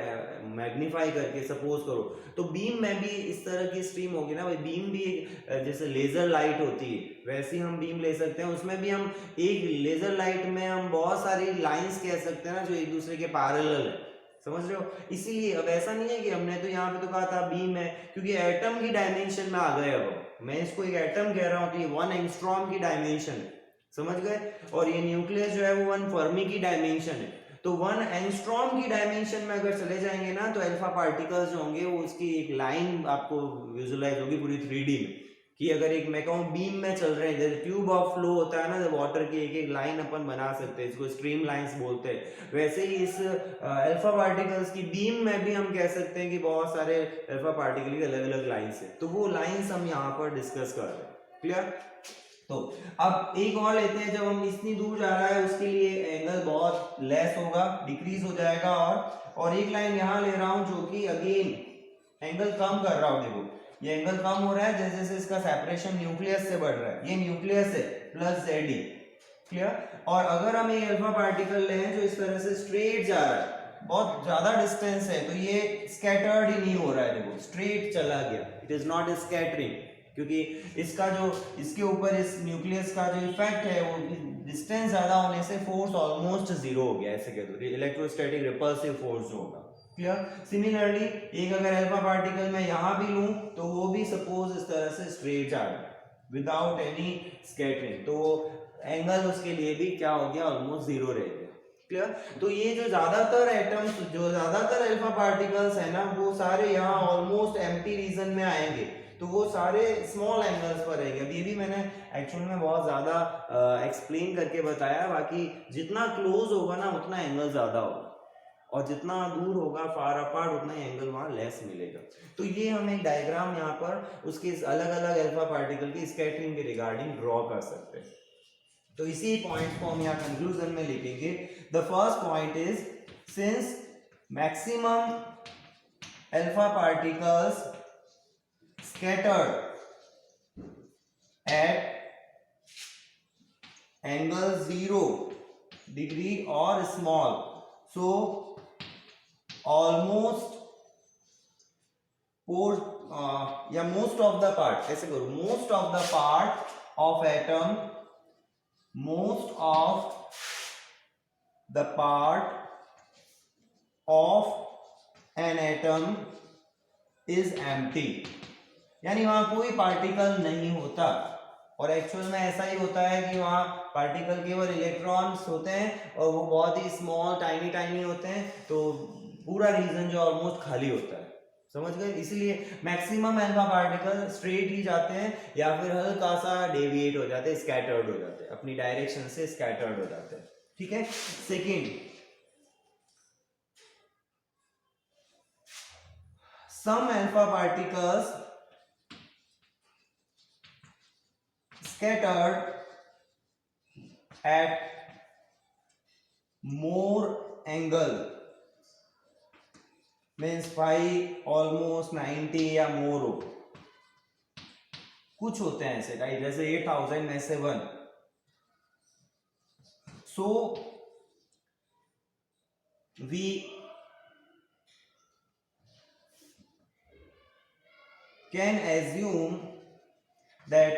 मैग्नीफाई करके सपोज करो, तो बीम में भी इस तरह की स्ट्रीम होगी ना भाई। बीम भी एक जैसे लेजर लाइट होती है वैसे ही हम बीम ले सकते हैं। उसमें भी हम एक लेजर लाइट में हम बहुत सारी लाइंस कह सकते हैं ना जो एक दूसरे के पैरेलल है, समझ रहे हो। इसीलिए अब ऐसा नहीं है कि हमने तो यहाँ पे तो कहा था बीम है, क्योंकि एटम की डायमेंशन में आ गए। अब मैं इसको एक एटम कह रहा हूँ तो ये 1 एंगस्ट्रॉम की डायमेंशन है, समझ गए। और ये न्यूक्लियस जो है वो 1 फर्मी की डायमेंशन है। तो 1 एंगस्ट्रॉम की डायमेंशन में अगर चले जाएंगे ना तो अल्फा पार्टिकल्स जो होंगे वो उसकी एक लाइन आपको विजुलाइज होगी पूरी 3D में, कि अगर एक मैं कहूँ बीम में चल रहे हैं, जैसे ट्यूब ऑफ फ्लो होता है ना, जब वाटर की एक एक लाइन अपन बना सकते हैं, इसको स्ट्रीम लाइंस बोलते हैं, वैसे ही इस अल्फा पार्टिकल्स की बीम में भी हम कह सकते हैं कि बहुत सारे अल्फा पार्टिकल की अलग अलग लाइंस है। तो वो लाइंस हम यहाँ पर डिस्कस कर रहे हैं, क्लियर। तो अब एक और लेते हैं, जब हम इतनी दूर जा रहा है उसके लिए एंगल बहुत लेस होगा, डिक्रीज हो जाएगा। और एक लाइन यहाँ ले रहा हूं जो कि अगेन एंगल कम कर रहा हूं। देखो ये एंगल कम हो रहा है जैसे जैसे इसका सेपरेशन न्यूक्लियस से बढ़ रहा है। ये न्यूक्लियस है प्लस ZD, क्लियर। और अगर हम एक अल्फा पार्टिकल लें जो इस तरह से स्ट्रेट जा रहा है, बहुत ज्यादा डिस्टेंस है, तो ये स्कैटर्ड ही नहीं हो रहा है, देखो स्ट्रेट चला गया, इट इज नॉट स्कैटरिंग, क्योंकि इसका जो इसके ऊपर इस न्यूक्लियस का जो इफेक्ट है वो डिस्टेंस ज्यादा होने से फोर्स ऑलमोस्ट जीरो हो गया, ऐसे कह दो, इलेक्ट्रोस्टैटिक रिपल्सिव फोर्स जो होगा, क्लियर। सिमिलरली एक अगर अल्फा पार्टिकल मैं यहां भी लूं तो वो भी सपोज इस तरह से स्ट्रेट जा रहा है विदाउट एनी स्कैटरिंग, तो एंगल उसके लिए भी क्या हो गया, ऑलमोस्ट जीरो रह गया, क्लियर। तो ये जो ज्यादातर एटम्स, जो ज्यादातर अल्फा पार्टिकल्स है ना, वो सारे यहाँ ऑलमोस्ट एम्प्टी रीजन में आएंगे, तो वो सारे स्मॉल एंगल्स पर रहेंगे। अब ये भी मैंने एक्चुअल में बहुत ज्यादा एक्सप्लेन करके बताया, बाकी जितना क्लोज होगा ना उतना एंगल ज्यादा होगा, और जितना दूर होगा फार अपार्ट उतना ही एंगल वहां लेस मिलेगा। तो ये हम एक डायग्राम यहाँ पर उसके अलग अलग अल्फा पार्टिकल की स्कैटरिंग के रिगार्डिंग ड्रॉ कर सकते हैं। तो इसी पॉइंट को हम यहाँ कंक्लूजन में लिखेंगे। The first point is, since maximum alpha particles scattered at angle 0 degree or small, so almost most of the part, ऐसे करो, most of the part of atom, most of the part of an atom is empty, यानी वहां कोई particle नहीं होता। और actual में ऐसा ही होता है कि वहां पार्टिकल केवल इलेक्ट्रॉन्स होते हैं और वो बहुत ही स्मॉल टाइनी टाइनी होते हैं, तो पूरा रीजन जो ऑलमोस्ट खाली होता है, समझ गए। इसलिए मैक्सिमम अल्फा पार्टिकल स्ट्रेट ही जाते हैं या फिर हल्का सा डेविएट हो जाते हैं, स्कैटर्ड हो जाते हैं, अपनी डायरेक्शन से स्कैटर्ड हो जाते हैं, ठीक है। Second, some alpha particles scattered at more angle, means phi almost 90 या more हो, कुछ होते हैं ऐसे राइट, जैसे 8000 में से 1, so we can assume that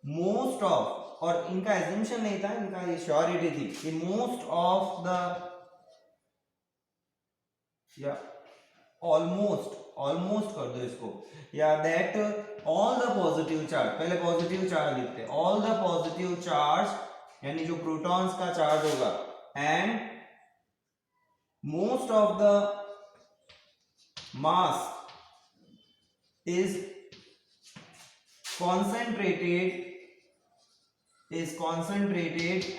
most of, और इनका assumption नहीं था, इनका ये श्योरिटी थी कि most of the, या almost कर दो इसको, या that all the positive charge, पहले पॉजिटिव चार्ज लिखते हैं, all the positive charge यानी जो प्रोटॉन्स का चार्ज होगा, and most of the mass is concentrated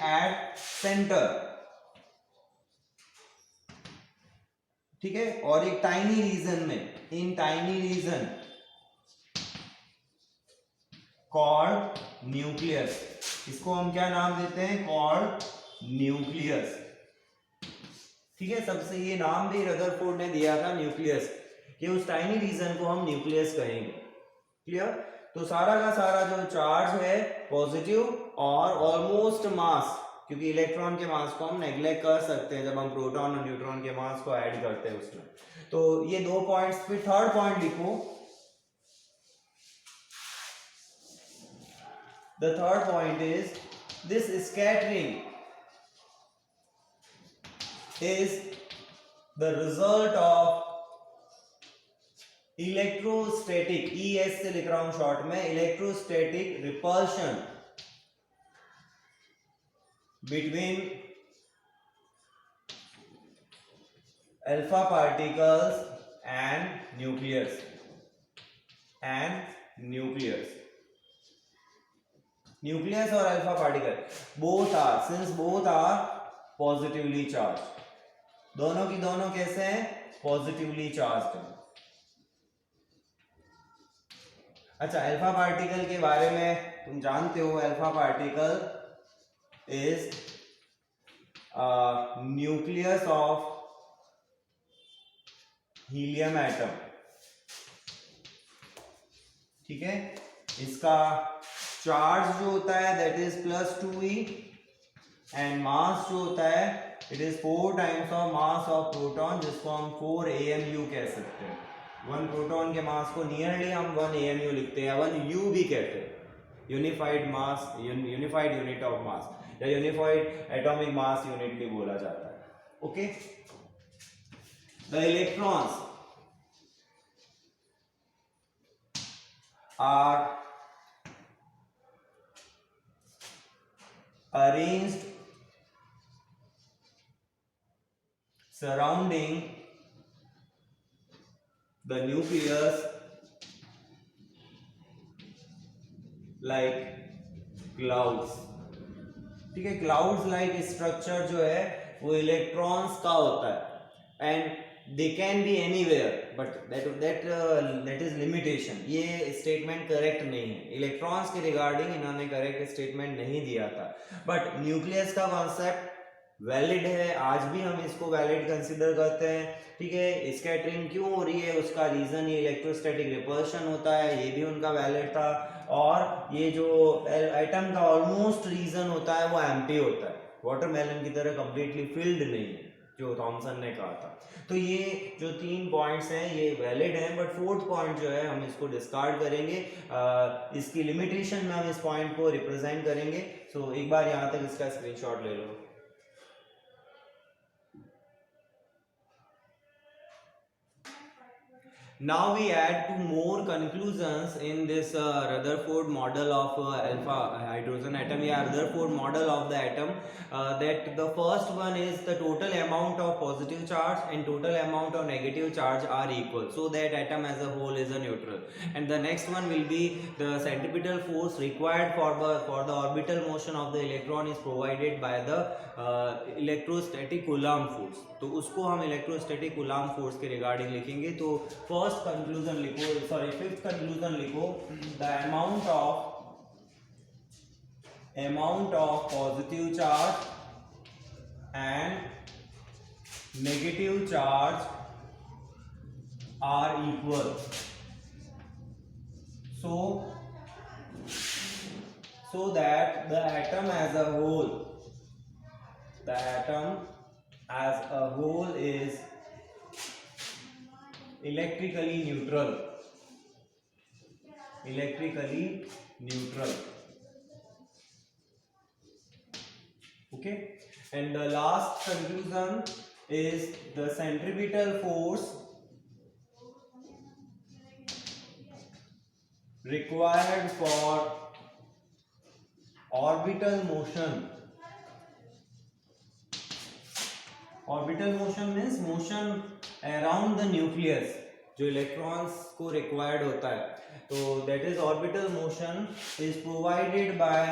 at center, ठीक है। और एक टाइनी रीजन में, इन टाइनी रीजन कॉल्ड न्यूक्लियस, इसको हम क्या नाम देते हैं, कॉल्ड न्यूक्लियस, ठीक है। सबसे ये नाम भी रदरफोर्ड ने दिया था न्यूक्लियस, कि उस टाइनी रीजन को हम न्यूक्लियस कहेंगे, क्लियर। तो सारा का सारा जो चार्ज है पॉजिटिव और ऑलमोस्ट मास, क्योंकि इलेक्ट्रॉन के मास को हम नेग्लेक्ट कर सकते हैं जब हम प्रोटॉन और न्यूट्रॉन के मास को ऐड करते हैं उसमें। तो ये 2 पॉइंट्स। फिर थर्ड पॉइंट लिखो, the third point is this scattering is the result of electrostatic, ES से लिख रहा हूं शॉर्ट में, electrostatic repulsion between alpha particles and nucleus nucleus और alpha particle both are positively charged, दोनों की दोनों कैसे हैं, पॉजिटिवली चार्ज्ड हैं। अच्छा, अल्फा पार्टिकल के बारे में तुम जानते हो, alpha particle is nucleus of helium atom, ठीक है। इसका चार्ज जो होता है that is +2e and mass जो होता है it is 4 times of mass of proton, जिसको हम 4 AMU कह सकते हैं। 1 प्रोटॉन के मास को नियरली हम 1 AMU लिखते हैं, 1 U भी कहते हैं, unified mass, unified unit of mass या यूनिफाइड एटॉमिक मास यूनिट भी बोला जाता है। Okay, the electrons are arranged surrounding the nucleus like clouds, ठीक है। क्लाउड्स लाइक स्ट्रक्चर जो है वो इलेक्ट्रॉन्स का होता है and they can be anywhere, but that is limitation. ये स्टेटमेंट करेक्ट नहीं है, इलेक्ट्रॉन्स के रिगार्डिंग इन्होंने करेक्ट स्टेटमेंट नहीं दिया था, बट न्यूक्लियस का कॉन्सेप्ट वैलिड है, आज भी हम इसको वैलिड कंसीडर करते हैं, ठीक है। स्कैटरिंग क्यों हो रही है उसका रीजन ये इलेक्ट्रोस्टैटिक रिपल्शन होता है, ये भी उनका वैलिड था। और ये जो एटम का ऑलमोस्ट रीजन होता है वो एम्प्टी होता है, वाटरमेलन की तरह कंप्लीटली फिल्ड नहीं है, जो थॉमसन ने कहा था। तो ये जो 3 पॉइंट्स हैं ये वैलिड हैं, बट 4th पॉइंट जो है हम इसको डिस्कार्ड करेंगे, इसकी लिमिटेशन में हम इस पॉइंट को रिप्रेजेंट करेंगे। सो एक बार यहाँ तक इसका स्क्रीनशॉट ले लो। Now we add 2 more conclusions in this Rutherford model of alpha hydrogen atom, या Rutherford model of the atom, that the first one is the total amount of positive charge and total amount of negative charge are equal, so that atom as a whole is a neutral. And the next one will be the centripetal force required for the orbital motion of the electron is provided by the electrostatic Coulomb force. तो उसको हम electrostatic Coulomb force के regarding लिखेंगे। तो first conclusion लिखो, sorry 5th conclusion लिखो, the amount of positive charge and negative charge are equal, so that the atom as a whole is electrically neutral. Okay, and the last conclusion is the centripetal force required for orbital motion. Orbital motion means motion around the nucleus, जो electrons को required होता है, तो that is orbital motion is provided by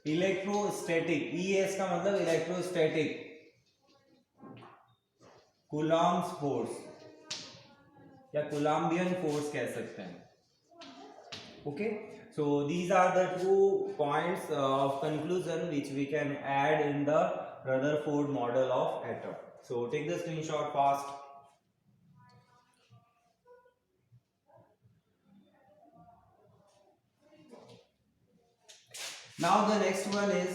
electrostatic, ES का मतलब electrostatic Coulomb's force या Coulombian force कह सकते हैं। Okay, so these are the 2 points of conclusion which we can add in the Rutherford model of atom. So take the screenshot fast. Now the next one is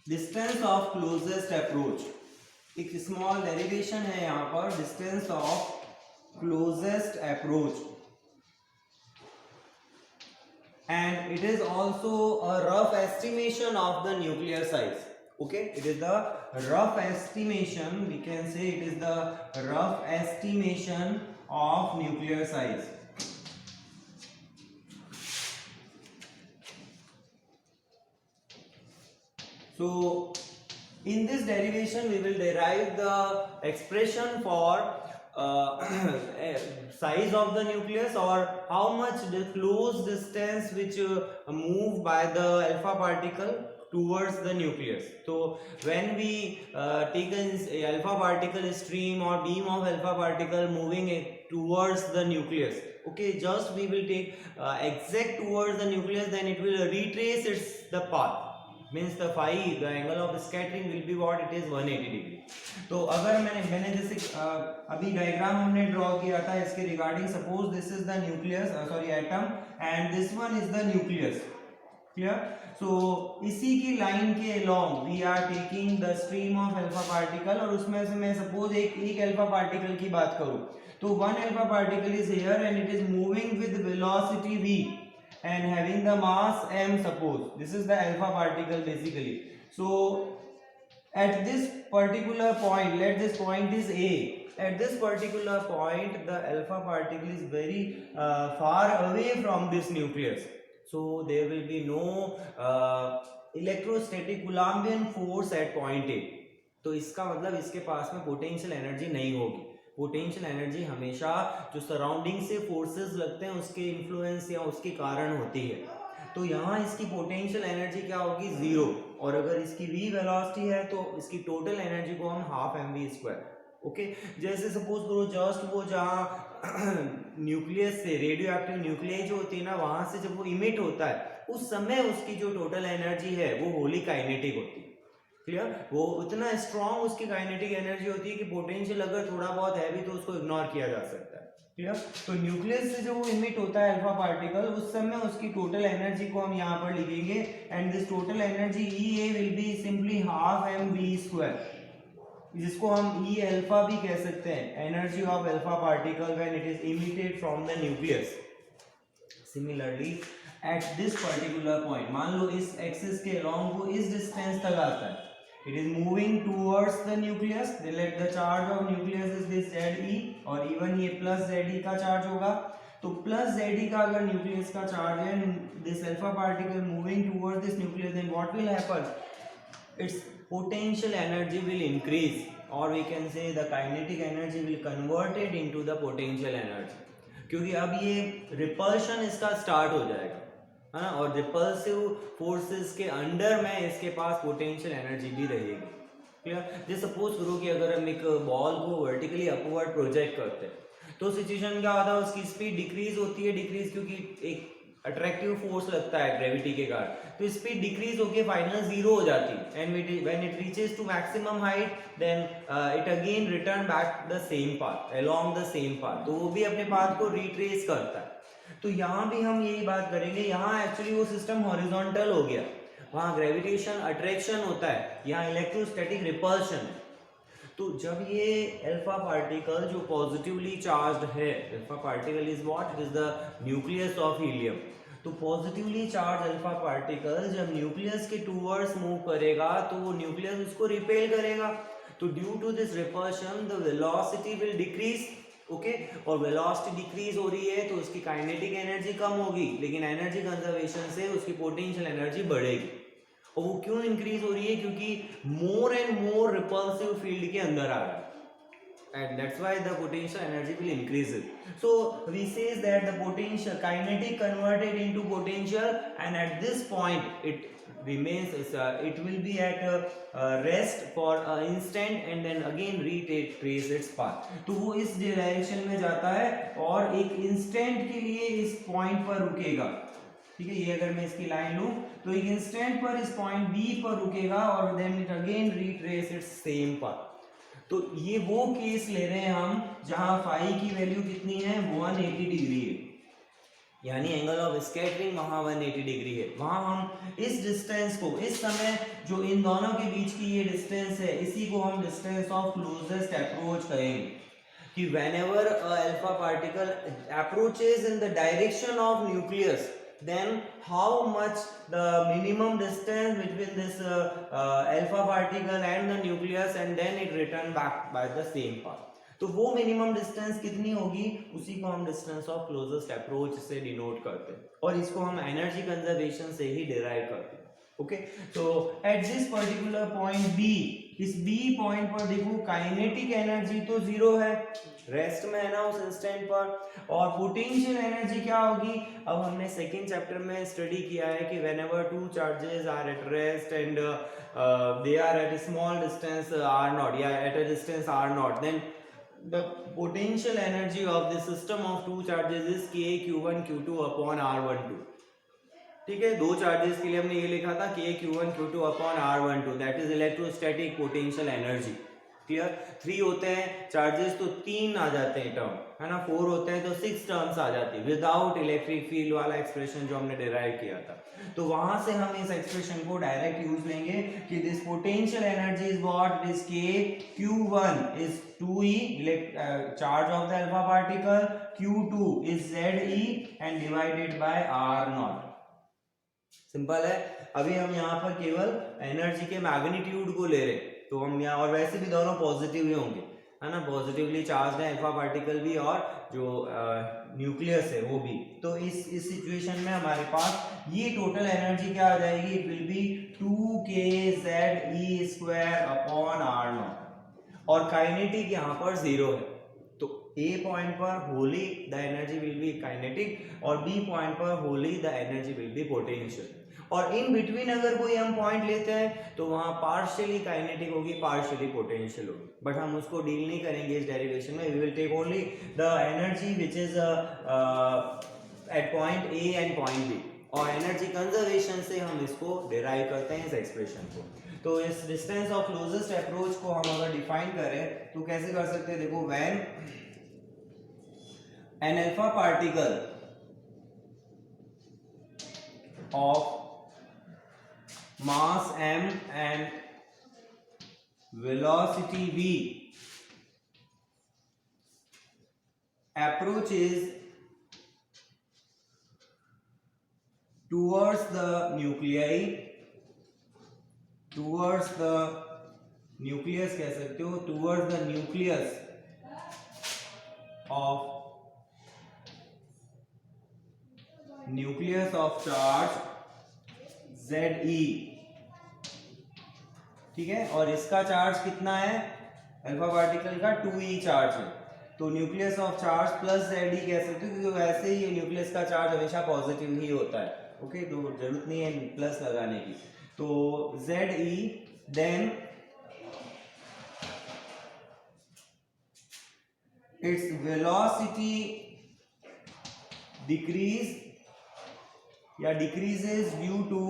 distance of closest approach. एक small derivation है यहाँ पर, distance of closest approach, and it is also a rough estimation of the nuclear size. Okay, it is the rough estimation, we can say it is the rough estimation of nuclear size. So in this derivation we will derive the expression for size of the nucleus, or how much the close distance which move by the alpha particle towards the nucleus. So when we take an alpha particle stream or beam of alpha particle moving towards the nucleus, okay, just we will take exact towards the nucleus, then it will retrace its the path, means the phi, the angle of scattering will be what it is 180 degree. तो अगर मैंने जैसे अभी diagram हमने draw किया था इसके regarding, suppose this is the nucleus, sorry atom, and this one is the nucleus, clear. So इसी की लाइन के along we are taking the stream of alpha particle, और उसमें से मैं सपोज एक अल्फा पार्टिकल की बात करूं, तो one alpha particle is here and it is moving with velocity v and having the mass m, suppose this is the alpha particle basically. So at this particular point, let this point is a, at this particular point the alpha particle is very far away from this nucleus, so there will be no electrostatic Coulombian force at point A. तो इसका मतलब इसके पास में potential energy नहीं होगी. Potential energy हमेशा जो surrounding से फोर्सेस लगते हैं उसके इन्फ्लुएंस या उसके कारण होती है. तो यहाँ इसकी पोटेंशियल एनर्जी क्या होगी, जीरो, और अगर इसकी v वेलोसिटी है तो इसकी टोटल एनर्जी को हम हाफ mv². ओके, जैसे सपोज करो जस्ट वो जहाँ न्यूक्लियस से रेडियो एक्टिव न्यूक्लियाई जो होती है ना, वहां से जब वो इमिट होता है उस समय उसकी जो टोटल एनर्जी है वो होली काइनेटिक होती है. क्लियर, वो उतना स्ट्रॉन्ग उसकी काइनेटिक एनर्जी होती है कि पोटेंशियल अगर थोड़ा बहुत है भी तो उसको इग्नोर किया जा सकता है. क्लियर, तो न्यूक्लियस से जो वो इमिट होता है अल्फा पार्टिकल, उस समय उसकी टोटल एनर्जी को हम यहाँ पर लिखेंगे, and this total energy E A will be simply half mv², जिसको हम E अल्फा भी कह सकते हैं, energy of alpha particle when it is emitted from the nucleus. Similarly at this particular point, मान लो इस एक्सिस के अलोंग वो इस डिस्टेंस तक आता है, it is moving towards the nucleus, let the charge of nucleus is this Ze, और even ये plus Ze का चार्ज होगा. तो plus Ze का अगर न्यूक्लियस का चार्ज है, this alpha particle moving towards this nucleus, then what will happen, its potential energy will increase, or we can say the kinetic energy will convert it into the potential energy, क्योंकि अब ये repulsion इसका start हो जाएगा, है ना, और repulsive forces के अंडर में इसके पास पोटेंशियल एनर्जी भी रहेगी. क्लियर, जैसे सपोज करो कि अगर हम एक बॉल को वर्टिकली अपवर्ड प्रोजेक्ट करते हैं तो सिचुएशन क्या होता है, उसकी स्पीड डिक्रीज होती है, डिक्रीज क्योंकि एक अट्रैक्टिव फोर्स लगता है ग्रेविटी के कारण, तो स्पीड डिक्रीज होकर फाइनल जीरो हो जाती है, and when it reaches to maximum height then it again return back the same path, along the same path, तो वो भी अपने पाथ को रिट्रेस करता है. तो यहाँ भी हम यही बात करेंगे, यहाँ एक्चुअली वो सिस्टम हॉरिजॉन्टल हो गया, वहाँ ग्रेविटेशन अट्रैक्शन होता है, यहाँ इलेक्ट्रोस्टैटिक रिपल्शन है. तो जब ये अल्फा पार्टिकल जो पॉजिटिवली चार्ज्ड है, alpha particle is what, it is the nucleus of helium. तो पॉजिटिवली चार्ज अल्फा पार्टिकल जब न्यूक्लियस के टूवर्ड्स मूव करेगा तो वो न्यूक्लियस उसको रिपेल करेगा. तो due to this repulsion the velocity will decrease. Okay, और वेलोसिटी डिक्रीज हो रही है तो उसकी काइनेटिक एनर्जी कम होगी, लेकिन एनर्जी कंजर्वेशन से उसकी पोटेंशियल एनर्जी बढ़ेगी. और वो क्यों इंक्रीज हो रही है, क्योंकि more and more repulsive field के अंदर आ रहा है, and that's why the potential energy will increase. So we says that the potential kinetic converted into potential, and at this point it remains, it will be at rest for an instant and then again retrace its path. तो वो इस direction में जाता है और एक instant के लिए इस पॉइंट पर रुकेगा. ठीक है, ये अगर मैं इसकी लाइन लूं तो एक इंस्टेंट पर इस पॉइंट B पर रुकेगा और then it again retrace its same path. तो ये वो केस ले रहे हैं हम जहां फाई की वैल्यू कितनी है, 180 डिग्री है. यानी एंगल ऑफ स्कैटरिंग वहां 180 डिग्री है। वहां हम इस डिस्टेंस को, इस समय जो इन दोनों के बीच की ये डिस्टेंस है, इसी को हम डिस्टेंस ऑफ क्लोजेस्ट अप्रोच कहेंगे कि whenever a alpha particle approaches in the direction of nucleus, then how much the minimum distance between this alpha particle and the nucleus, and then it return back by the same path। तो वो minimum distance कितनी होगी, उसी को हम distance of closest approach से denote करते हैं, और इसको हम एनर्जी कंजर्वेशन से ही डिराइव करते हैं। ओके, तो at this particular point B, इस बी पॉइंट पर देखो काइनेटिक एनर्जी तो जीरो है, रेस्ट में है ना उस इंस्टेंट पर, और पोटेंशियल एनर्जी क्या होगी, अब हमने सेकंड चैप्टर में स्टडी किया है कि whenever two charges are at rest and they are at a small distance r naught, या at a distance r naught, then the potential energy of the system of two charges is k q1 q2 upon r12। ठीक है, दो charges के लिए हमने ये लिखा था k q1 q2 upon r12, that is electrostatic potential energy. Clear, 3 होते हैं चार्जेस तो 3 आ जाते हैं टर्म, है ना, 4 होते हैं तो 6 टर्म्स आ जाती है विदाउट इलेक्ट्रिक फील्ड वाला एक्सप्रेशन जो हमने डिराइव किया था। तो वहां से हम इस एक्सप्रेशन को डायरेक्ट यूज लेंगे कि this potential energy is what, this k q1 is 2e charge of the alpha particle, q2 is ze and divided bye r not. Simple है। अभी हम यहाँ पर केवल एनर्जी के मैग्नीट्यूड को ले रहे, तो हम यहाँ, और वैसे भी दोनों पॉजिटिव ही होंगे, है ना, पॉजिटिवली चार्ज है अल्फा पार्टिकल भी और जो न्यूक्लियस है वो भी। तो इस सिचुएशन में हमारे पास ये टोटल एनर्जी क्या आ जाएगी, it will be 2kze² upon r not, और काइनेटिक यहाँ पर 0 है, तो A पॉइंट पर Holi the energy will be kinetic और B पॉइंट पर Holi the energy will be potential. और इन बिटवीन अगर कोई हम पॉइंट लेते हैं तो वहां पार्शियली काइनेटिक होगी, पार्शियली पोटेंशियल होगी, बट हम उसको डील नहीं करेंगे इस डेरिवेशन में। We will take only the energy which is at point A and point B, और एनर्जी कंजर्वेशन से हम इसको डिराइव करते हैं इस एक्सप्रेशन को। तो इस डिस्टेंस ऑफ क्लोजेस्ट अप्रोच को हम अगर डिफाइन करें तो कैसे कर सकते हैं, देखो, when an alpha particle of mass m and velocity v approaches towards the nuclei, towards the nucleus कह सकते हो, towards the nucleus of charge Ze, ठीक है, और इसका चार्ज कितना है, अल्फा पार्टिकल का 2e चार्ज है, तो nucleus of charge plus Ze कह सकते हो, क्योंकि वैसे ही न्यूक्लियस का चार्ज हमेशा पॉजिटिव ही होता है। ओके, तो जरूरत नहीं है प्लस लगाने की। तो Ze, then its velocity decreases due to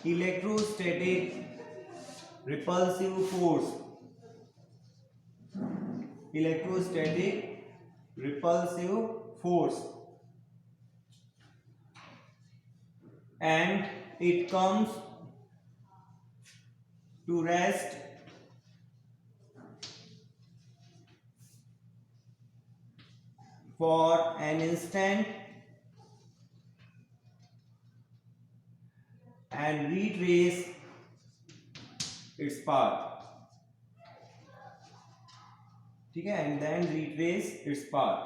electrostatic repulsive force, and it comes to rest for an instant and retrace its path, ठीक है, and then retrace its path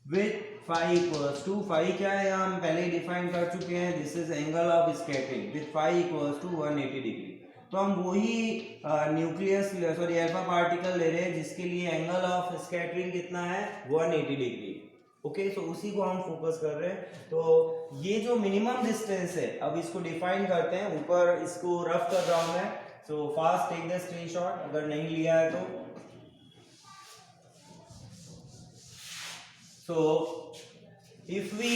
with phi equals to, phi क्या है यहाँ हम पहले ही define कर चुके हैं, this is angle of scattering with phi equals to 180 degree. तो हम वही न्यूक्लियस सॉरी अल्फा पार्टिकल ले रहे हैं जिसके लिए एंगल ऑफ स्कैटरिंग कितना है, 180 डिग्री। ओके, तो उसी को हम फोकस कर रहे हैं। तो ये जो मिनिमम डिस्टेंस है, अब इसको डिफाइन करते हैं, ऊपर इसको रफ कर रहा हूं मैं, so fast take the screenshot अगर नहीं लिया है तो। So if we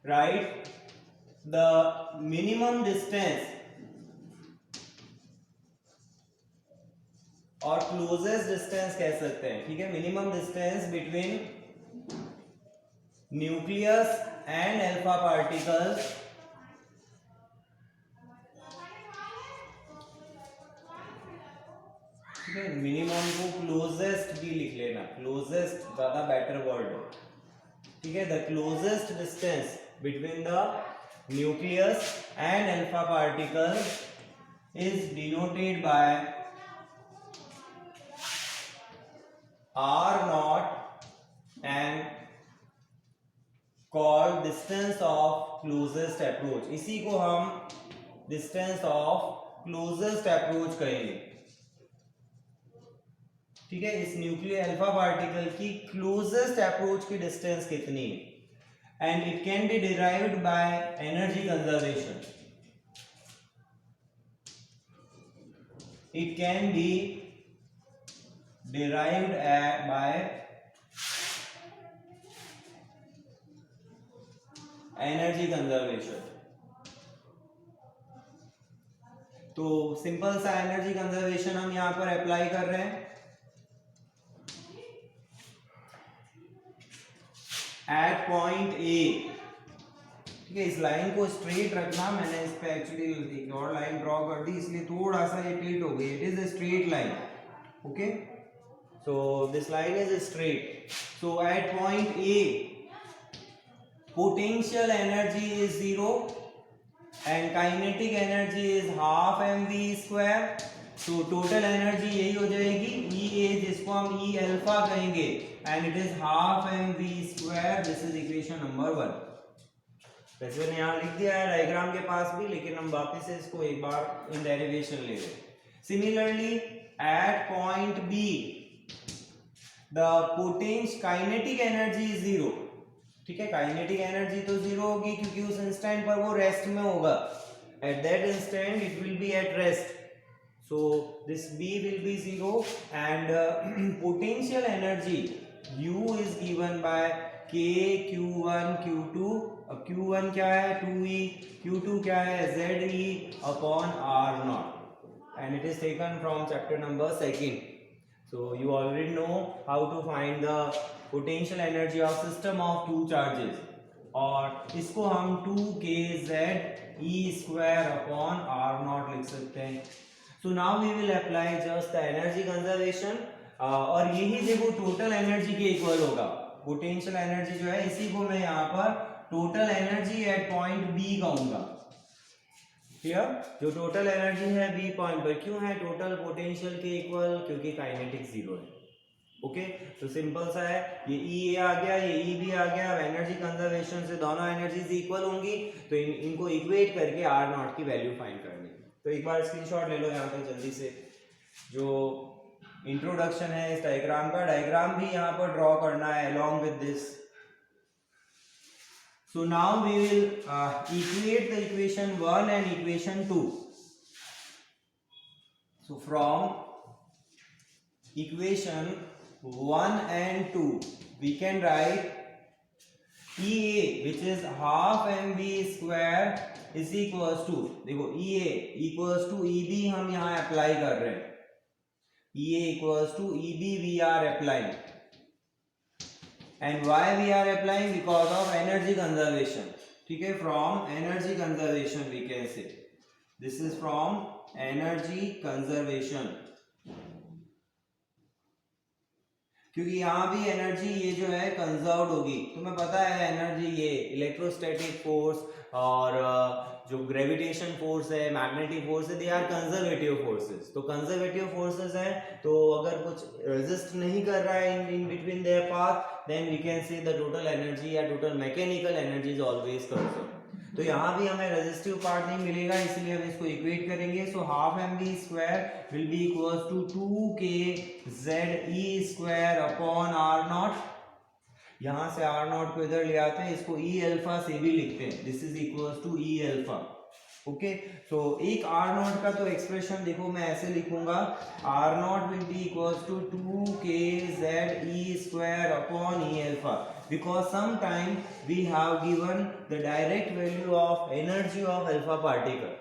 write the minimum distance और क्लोजेस्ट डिस्टेंस कह सकते हैं, ठीक है, minimum distance between nucleus and alpha particles ठीक है, मिनिमम को क्लोजेस्ट भी लिख लेना, क्लोजेस्ट ज्यादा बेटर वर्ड है, ठीक है, the closest distance between the nucleus and alpha particle is denoted bye R naught and called distance of closest approach. इसी को हम distance of closest approach कहेंगे, ठीक है। इस न्यूक्लियर अल्फा पार्टिकल की क्लोजेस्ट अप्रोच की डिस्टेंस कितनी है, and it can be derived by energy conservation, it can be derived by energy conservation. तो सिंपल सा एनर्जी कंजर्वेशन हम यहां पर अप्लाई कर रहे हैं। एट पॉइंट ए, ठीक है, इस लाइन को स्ट्रेट रखना, मैंने इस पे एक्चुअली एक और लाइन ड्रॉ कर दी इसलिए थोड़ा सा ये टिल्ट हो गई, it is a straight line, okay. So this line is straight. So at point A, potential energy is 0 and kinetic energy is half mv square. So total energy यही हो जाएगी EA, जिसको हम E alpha कहेंगे, and it is half mv square. This is equation number 1. वैसे मैंने यहाँ लिख दिया है डायग्राम के पास भी, लेकिन हम वापस से इसको एक बार इन डेरिवेशन ले लें। Similarly at point B, the potential kinetic energy is 0, ठीक है, काइनेटिक एनर्जी तो 0 होगी क्योंकि उस इंस्टेंट पर वो रेस्ट में होगा, at that instant it will be at rest, so this B will be 0 and potential energy U is given by K Q1 Q2, अब Q1 क्या है 2E, Q2 क्या है ZE upon R0, and it is taken from chapter number 2. So you already know how to find the potential energy of system of two charges, और इसको हम 2kz E square upon R0 लिख सकते हैं। So now we will apply just the energy conservation, और यही देखो total energy के इक्वल होगा, पोटेंशियल एनर्जी जो है इसी को मैं यहाँ पर total energy at point B कहूंगा, क्लियर। जो टोटल एनर्जी है बी पॉइंट पर क्यों है टोटल पोटेंशियल के इक्वल, क्योंकि काइनेटिक 0 है, ओके। तो सिंपल सा है, ये E आ गया, ये E भी आ गया, एनर्जी कंजर्वेशन से दोनों एनर्जीज इक्वल होंगी, तो इनको इक्वेट करके R0 की वैल्यू फाइंड करनी है। तो एक बार स्क्रीनशॉट ले लो यहाँ पे जल्दी से, जो इंट्रोडक्शन है इस डायग्राम का, डायग्राम भी यहाँ पर ड्रॉ करना है along with this. So now we will equate the equation 1 and equation 2. So from equation 1 and 2 we can write EA, which is half mv square, is equals to, देखो EA equals to EB हम यहाँ apply कर रहे हैं, EA equals to EB we are applying, and why we are applying, because of energy conservation, ठीक है, from energy conservation we can say, this is from energy conservation, क्योंकि यहाँ भी एनर्जी ये जो है कंजर्व होगी। तुम्हें पता है एनर्जी ये इलेक्ट्रोस्टैटिक फोर्स और जो ग्रेविटेशन फोर्स है, मैग्नेटिक फोर्स है, दे आर कंजर्वेटिव फोर्सेस। तो कंजर्वेटिव फोर्सेस है, तो अगर कुछ रेजिस्ट नहीं कर रहा है in between their path, then we can say the total energy या total mechanical energy is always conserve. तो यहाँ भी हमें रेजिस्टिव पार्ट नहीं मिलेगा, इसलिए हम इसको इक्वेट करेंगे। So half mv square will be equals to 2kz E square upon R0। यहाँ से R0 को इधर ले आते हैं, इसको E अल्फा से भी लिखते हैं, this is equals to E alpha, okay. तो एक R0 का तो एक्सप्रेशन देखो मैं ऐसे लिखूंगा, R0 will be equals to 2kz E square upon E alpha, because sometime we have given the direct value of energy of alpha particle,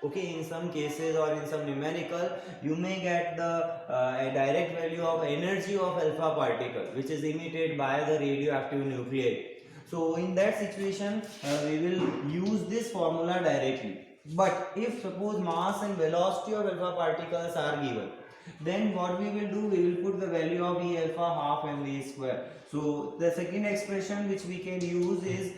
Okay, in some cases or in some numerical you may get the a direct value of energy of alpha particle which is emitted by the radioactive nuclei. So in that situation we will use this formula directly. But if suppose mass and velocity of alpha particles are given, then what we will do, we will put the value of E alpha half mv square. So the second expression which we can use is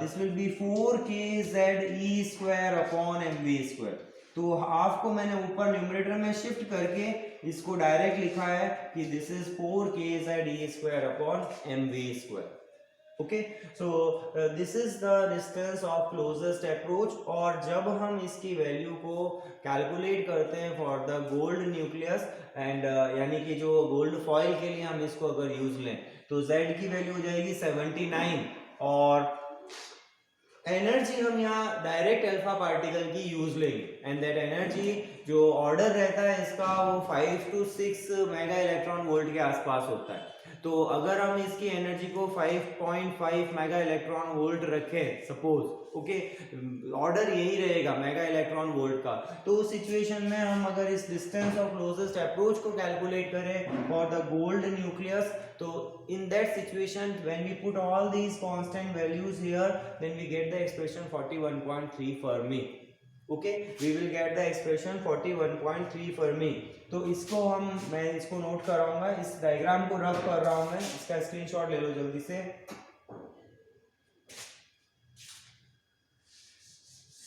this will be 4kz e square upon mv square. तो half को मैंने ऊपर numerator में shift करके इसको direct लिखा है कि this is 4kz e square upon mv square. Okay, so this is the distance of closest approach. और जब हम इसकी वैल्यू को कैलकुलेट करते हैं for the gold nucleus and यानी कि जो गोल्ड फॉइल के लिए हम इसको अगर यूज लें तो Z की वैल्यू हो जाएगी 79 और एनर्जी हम यहाँ डायरेक्ट अल्फा पार्टिकल की यूज लेंगे एंड दैट एनर्जी जो ऑर्डर रहता है इसका वो 5 to 6 मेगा इलेक्ट्रॉन वोल्ट के आसपास होता है. तो अगर हम इसकी एनर्जी को 5.5 मेगा इलेक्ट्रॉन वोल्ट रखें सपोज, ओके, ऑर्डर यही रहेगा मेगा इलेक्ट्रॉन वोल्ट का, तो उस सिचुएशन में हम अगर इस डिस्टेंस ऑफ क्लोजेस्ट अप्रोच को कैलकुलेट करें फॉर द गोल्ड न्यूक्लियस, तो in that situation when we put all these constant values here then we get the expression 41.3 fermi. Okay, we will get the expression 41.3 fermi. तो इसको मैं इसको note कराऊंगा, इस diagram को rough कर रहा हूं मैं, इसका स्क्रीनशॉट ले लो जल्दी से.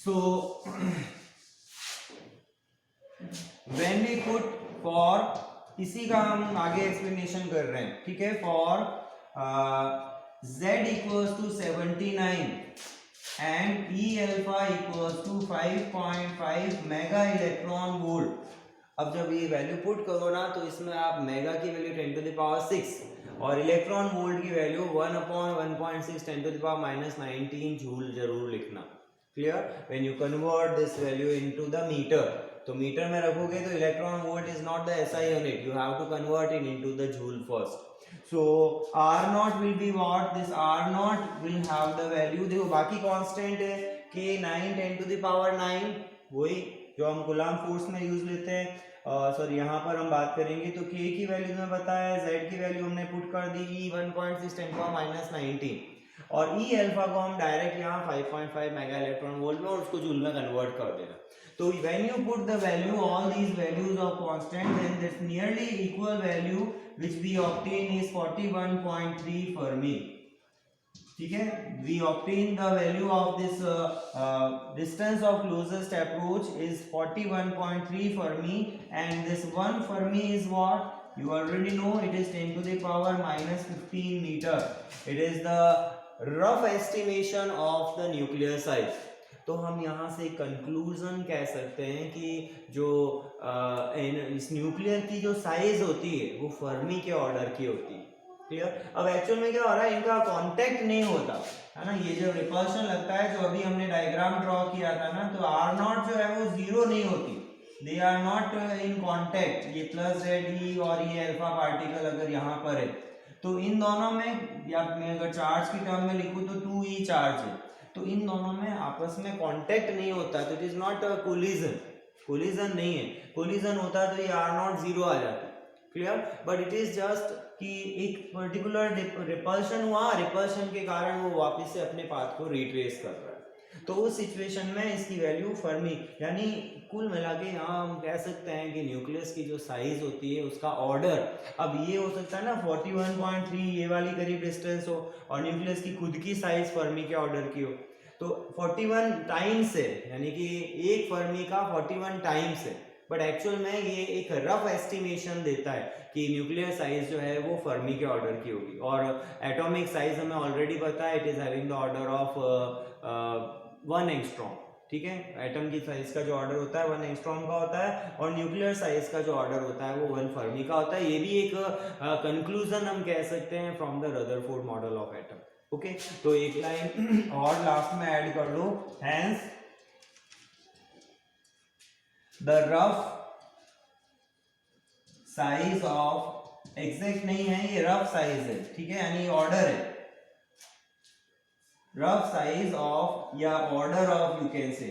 So when we put for, इसी का हम आगे एक्सप्लेनेशन कर रहे हैं, ठीक है, for Z equals to 79 and E alpha equals to 5.5 mega electron volt. अब जब ये वैल्यू पुट करो ना तो इसमें आप मेगा की वैल्यू 10 to the power 6 और इलेक्ट्रॉन वोल्ट की value 1/1.6 10 to the power -19 joule जरूर लिखना. Clear? When you convert this value into the meter, तो मीटर में रखोगे तो electron volt is not the SI unit, you have to convert it into the joule first. So R naught will be what? This R naught will have the value, देखो बाकी constant है K 9 10 to the power 9, वही जो हम coulomb force में use लेते हैं. Sorry यहाँ पर हम बात करेंगे तो K की वैल्यू में बताया है, Z की वैल्यू हमने पुट कर दी E 1.6 10 to the power -19 और E अल्फा को हम डायरेक्ट यहाँ 5.5 मेगा इलेक्ट्रॉन वोल्ट में और उसको जूल में कन्वर्ट कर देना. So when you put the value, all these values of constant, then this nearly equal value which we obtain is 41.3 Fermi. ठीक है, we obtain the value of this distance of closest approach is 41.3 Fermi and this 1 Fermi is what? You already know, it is 10 to the power -15 meter. It is the rough estimation of the nuclear size. तो हम यहाँ से conclusion कह सकते हैं कि जो इस न्यूक्लियर की जो साइज होती है वो फर्मी के ऑर्डर की होती है. क्लियर? अब एक्चुअल में क्या हो रहा है, इनका कांटेक्ट नहीं होता है ना, ये जो रिपल्शन लगता है जो अभी हमने डायग्राम ड्रॉ किया था ना, तो R नॉट जो है वो जीरो नहीं होती, they are not in contact. ये प्लस ZE और ये अल्फा पार्टिकल अगर यहाँ पर है तो इन दोनों में, या मैं अगर चार्ज की टर्म में लिखूँ तो 2E चार्ज है, तो इन दोनों में आपस में कांटेक्ट नहीं होता, तो it is not a collision. Collision नहीं है, कोलिजन होता तो ये R नॉट जीरो आ जाता. Clear? But it is just कि एक पर्टिकुलर रिपल्शन हुआ, रिपल्शन के कारण वो वापस से अपने पाथ को रिट्रेस कर रहा है. तो उस सिचुएशन में इसकी वैल्यू फर्मी, यानी कुल मिला के यहाँ हम कह सकते हैं कि न्यूक्लियस की जो साइज होती है उसका ऑर्डर, अब ये हो सकता है ना 41.3 ये वाली करीब डिस्टेंस हो और न्यूक्लियस की खुद की साइज फर्मी के ऑर्डर की हो, तो 41 टाइम्स है, यानी कि एक फर्मी का 41 टाइम्स है. बट एक्चुअल में ये एक रफ एस्टिमेशन देता है कि न्यूक्लियर साइज जो है वो फर्मी के ऑर्डर की होगी. और एटॉमिक साइज हमें ऑलरेडी पता है, it is having the order of 1 angstrom. ठीक है, एटम की साइज का जो ऑर्डर होता है 1 एंगस्ट्रॉम का होता है और न्यूक्लियर साइज का जो ऑर्डर होता है वो 1 फर्मी का होता है. ये भी एक कंक्लूजन हम कह सकते हैं from the Rutherford model of atom. Okay, तो एक लाइन और लास्ट में ऐड कर लो, hence the rough size of, exact नहीं है ये, रफ साइज है, ठीक है, यानी ऑर्डर है, रफ साइज ऑफ या order of, you can say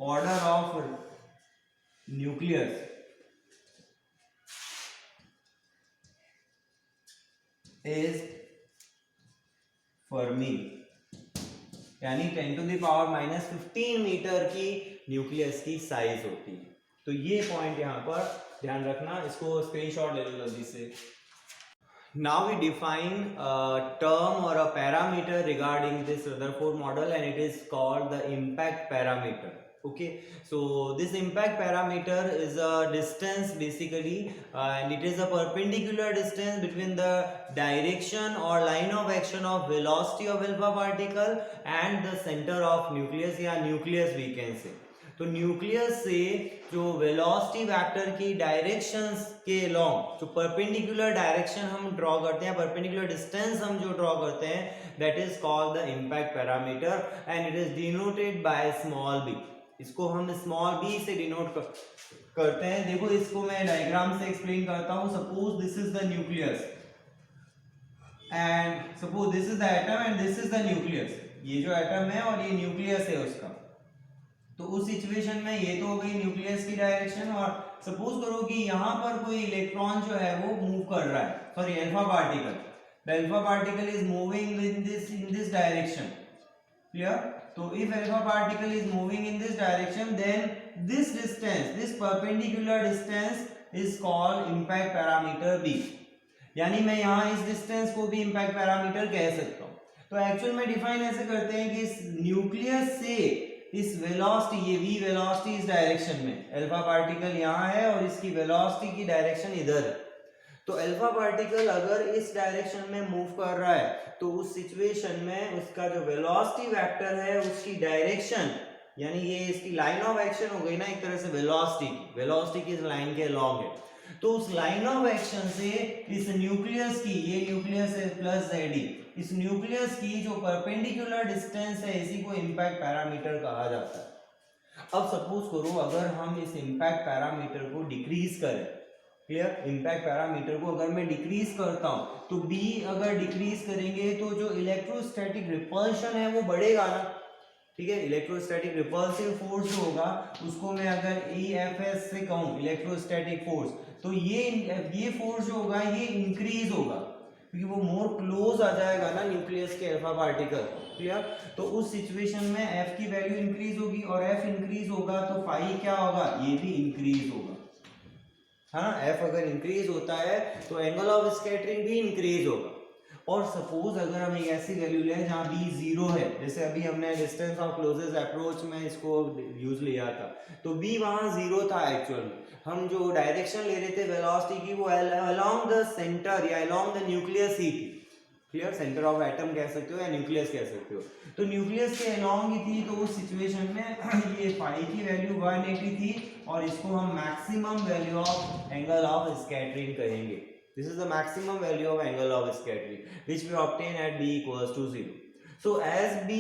order of nucleus is Fermi, यानी 10⁻⁻15 मीटर की न्यूक्लियस की साइज होती है। तो ये पॉइंट यहाँ पर ध्यान रखना, इसको स्क्रीनशॉट ले लो जल्दी से। Now we define a term or a parameter regarding this Rutherford model, and it is called the impact parameter. Okay, so this impact parameter is a distance basically, and it is a perpendicular distance between the direction or line of action of velocity of alpha particle and the center of nucleus, या nucleus we can say। तो nucleus से जो velocity vector की directions के long जो perpendicular direction हम draw करते हैं, परपेंडिकुलर डिस्टेंस हम जो ड्रॉ करते हैं, that is called the impact parameter and it is denoted by small b. इसको हम स्मॉल बी से डिनोट करते हैं। देखो इसको मैं डायग्राम से एक्सप्लेन करता हूं। Suppose this is the nucleus and suppose this is the atom and this is the nucleus. ये जो एटम है और ये न्यूक्लियस है उसका। तो उस सिचुएशन में ये तो हो गई न्यूक्लियस की डायरेक्शन, और सपोज करो कि यहाँ पर कोई इलेक्ट्रॉन जो है वो मूव कर रहा है, sorry alpha particle, the alpha particle is moving in this direction, clear. तो if alpha particle is moving in this direction, then this distance, this perpendicular distance is called impact parameter b, यानी मैं यहाँ इस distance को भी impact parameter कह सकता हूँ। तो एक्चुअल में डिफाइन ऐसे करते हैं कि इस न्यूक्लियस से इस वेलोसिटी, ये v वेलोसिटी इस डायरेक्शन में, अल्फा पार्टिकल यहाँ है और इसकी वेलोसिटी की डायरेक्शन इधर है। तो अल्फा पार्टिकल अगर इस डायरेक्शन में मूव कर रहा है तो उस सिचुएशन में उसका जो वेलोसिटी वेक्टर है उसकी डायरेक्शन, यानी ये इसकी लाइन ऑफ एक्शन हो गई ना एक तरह से वेलोसिटी की इस लाइन के अलॉन्ग है। तो उस लाइन ऑफ एक्शन से इस न्यूक्लियस की, ये न्यूक्लियस है प्लस Zd, इस न्यूक्लियस की जो परपेंडिकुलर डिस्टेंस है इसी को इम्पैक्ट पैरामीटर कहा जाता है। अब सपोज करो अगर हम इस इम्पैक्ट पैरामीटर को डिक्रीज करें, क्लियर, इम्पैक्ट पैरामीटर को अगर मैं डिक्रीज करता हूं तो b अगर डिक्रीज करेंगे तो जो इलेक्ट्रोस्टैटिक रिपल्शन है वो बढ़ेगा ना, ठीक है। इलेक्ट्रोस्टैटिक रिपल्सिव फोर्स जो होगा उसको मैं अगर EFS से कहूं, इलेक्ट्रोस्टैटिक फोर्स, तो ये फोर्स जो होगा ये इंक्रीज होगा क्योंकि वो मोर क्लोज आ जाएगा ना न्यूक्लियस के अल्फा पार्टिकल, क्लियर। तो उस सिचुएशन में F की वैल्यू इंक्रीज होगी और F इंक्रीज होगा तो फाई क्या होगा, ये भी इंक्रीज होगा, हाँ। F अगर इंक्रीज होता है तो एंगल ऑफ स्कैटरिंग भी इंक्रीज होगा। और सपोज अगर हम एक ऐसी वैल्यू लें जहाँ b 0 है, जैसे अभी हमने डिस्टेंस ऑफ क्लोजेस्ट अप्रोच में इसको यूज लिया था, तो b वहाँ 0 था एक्चुअल में। हम जो डायरेक्शन ले रहे थे वेलोसिटी की वो अलोंग द सेंटर या अलोंग द न्यूक्लियस ही थी, क्लियर। सेंटर ऑफ एटम कह सकते हो या न्यूक्लियस कह सकते हो। तो न्यूक्लियस के अलोंग ही थी, तो उस सिचुएशन में ये फाई की वैल्यू 180 थी और इसको हम maximum value of angle of scattering कहेंगे। This is the maximum value of angle of scattering which we obtain at b equals to 0. So as b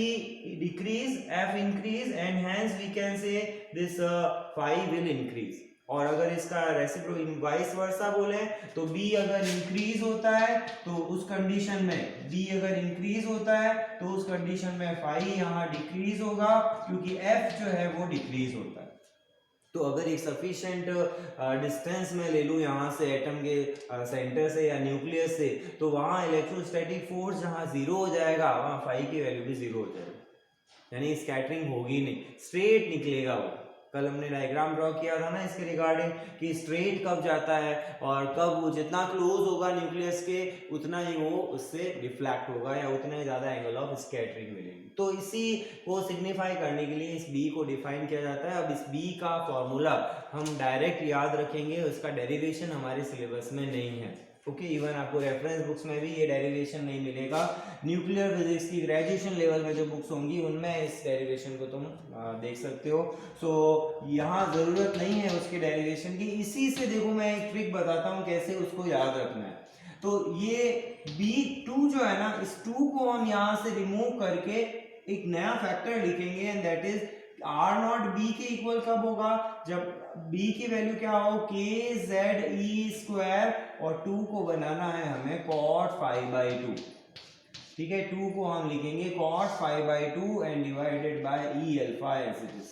decrease, f increase, and hence we can say this phi will increase. और अगर इसका reciprocal vice versa बोले तो b अगर increase होता है तो उस कंडीशन में, b अगर इंक्रीज होता है तो उस कंडीशन में फाई यहाँ डिक्रीज होगा क्योंकि f जो है वो डिक्रीज होता है। तो अगर एक सफिशिएंट डिस्टेंस में ले लूँ यहाँ से एटम के सेंटर से या न्यूक्लियस से, तो वहाँ इलेक्ट्रोस्टैटिक फोर्स जहाँ 0 हो जाएगा वहाँ फाई की वैल्यू भी 0 हो जाएगी, यानी स्कैटरिंग होगी नहीं, स्ट्रेट निकलेगा वो। कल हमने डायग्राम ड्रॉ किया था ना इसके रिगार्डिंग कि स्ट्रेट कब जाता है और कब वो जितना क्लोज होगा न्यूक्लियस के उतना ही वो उससे रिफ्लेक्ट होगा या उतना ही ज़्यादा एंगल ऑफ स्कैटरिंग मिलेगी। तो इसी को सिग्निफाई करने के लिए इस b को डिफाइन किया जाता है। अब इस b का फॉर्मूला हम डायरेक्ट याद रखेंगे, उसका डेरिवेशन हमारे सिलेबस में नहीं है, ओके। इवन आपको रेफरेंस बुक्स में भी ये डेरिवेशन नहीं मिलेगा। न्यूक्लियर फिजिक्स की ग्रेजुएशन लेवल में जो बुक्स होंगी उनमें इस डेरिवेशन को तुम देख सकते हो। सो यहाँ ज़रूरत नहीं है उसके डेरिवेशन की। इसी से देखो मैं एक ट्रिक बताता हूँ कैसे उसको याद रखना है। तो ये b2 जो है ना, इस 2 को हम यहाँ से रिमूव करके एक नया फैक्टर लिखेंगे and that is r naught b के इक्वल कब होगा, जब b की वैल्यू क्या हो kze² और 2 को बनाना है हमें cot phi/2, ठीक है। 2 को हम लिखेंगे cot phi/2 and divided by e alpha as it is.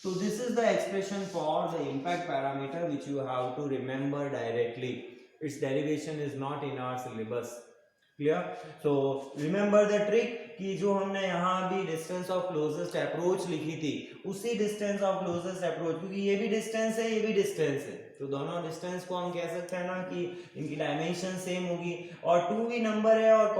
So this is the expression for the impact parameter which you have to remember directly. Its derivation is not in our syllabus. Clear? So remember the trick कि जो हमने यहाँ भी distance of closest approach लिखी थी, उसी distance of closest approach, क्योंकि ये भी distance है, ये भी distance है, तो दोनों distance को हम कह सकते हैं ना कि इनकी dimension same होगी, और 2 भी नंबर है और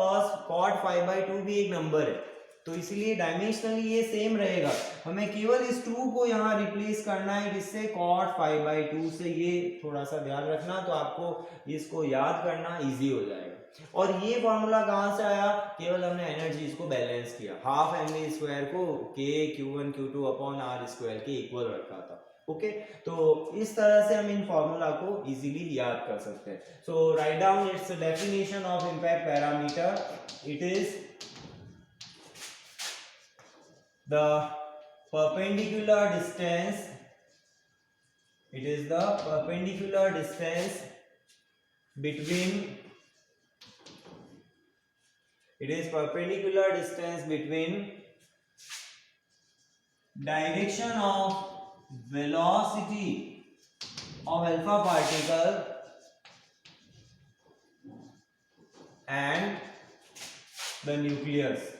cot 5/2 भी एक नंबर है, तो इसलिए डायमेंशनली ये सेम रहेगा. हमें केवल इस 2 को यहाँ रिप्लेस करना है किससे, cot 5/2 से. ये थोड़ा सा ध्यान रखना, तो आपको इसको याद करना इजी हो जाएगा. और ये फॉर्मूला कहाँ से आया, केवल हमने एनर्जीज को बैलेंस किया, हाफ mv स्क्वायर को k q1 q2 upon r square के इक्वल रखा था. ओके, तो इस तरह से हम इन फॉर्मूला को इजीली याद कर सकते हैं. So write down its definition of impact parameter. It is the perpendicular distance, it is the perpendicular distance between, it is perpendicular distance between direction of velocity of alpha particle and the nucleus.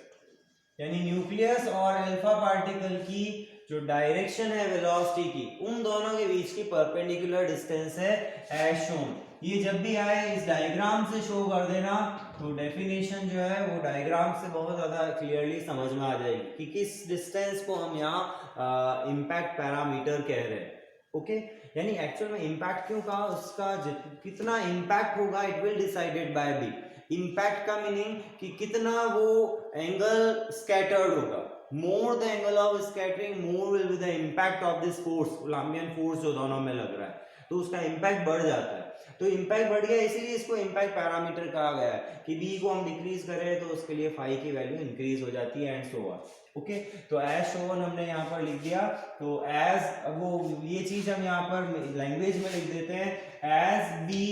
यानी nucleus और alpha particle की जो direction है velocity की, उन दोनों के बीच की परपेंडिकुलर डिस्टेंस है एज शोन. ये जब भी आए इस डायग्राम से शो कर देना, तो डेफिनेशन जो है वो डायग्राम से बहुत ज्यादा क्लियरली समझ में आ जाएगी कि किस डिस्टेंस को हम यहाँ इम्पैक्ट पैरामीटर कह रहे हैं. ओके, यानी एक्चुअल में इम्पैक्ट क्यों कहा, उसका कितना इम्पैक्ट होगा it will decided by b. Impact का मीनिंग कि कितना वो एंगल स्कैटर्ड होगा. More the angle of scattering, more will be the impact of this force, Coulombian force जो दोनों में लग रहा है, तो उसका इम्पैक्ट बढ़ जाता है. तो इम्पैक्ट बढ़ गया, इसीलिए इसको इम्पैक्ट पैरामीटर कहा गया है कि बी को हम डिक्रीज करें तो उसके लिए फाई की वैल्यू इंक्रीज हो जाती है एंड सो ऑन. ओके, तो एज शोन हमने यहाँ पर लिख दिया. तो एज वो ये चीज हम यहाँ पर लैंग्वेज में लिख देते हैं, एज बी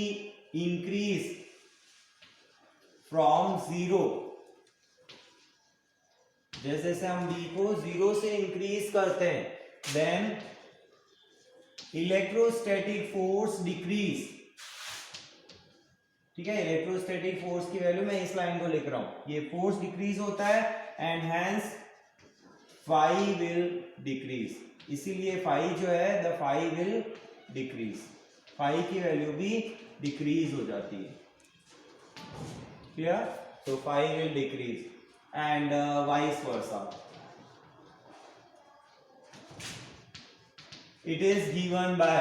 इंक्रीज फ्रॉम 0, जैसे जैसे हम b को 0 से इंक्रीज करते हैं, देन इलेक्ट्रोस्टैटिक फोर्स डिक्रीज. ठीक है, इलेक्ट्रोस्टैटिक फोर्स की वैल्यू मैं इस लाइन को लिख रहा हूं, ये फोर्स डिक्रीज होता है and hence phi will decrease. इसीलिए फाई जो है, the phi will decrease, phi की वैल्यू भी डिक्रीज हो जाती है. Clear? So phi will decrease and vice versa. It is given by,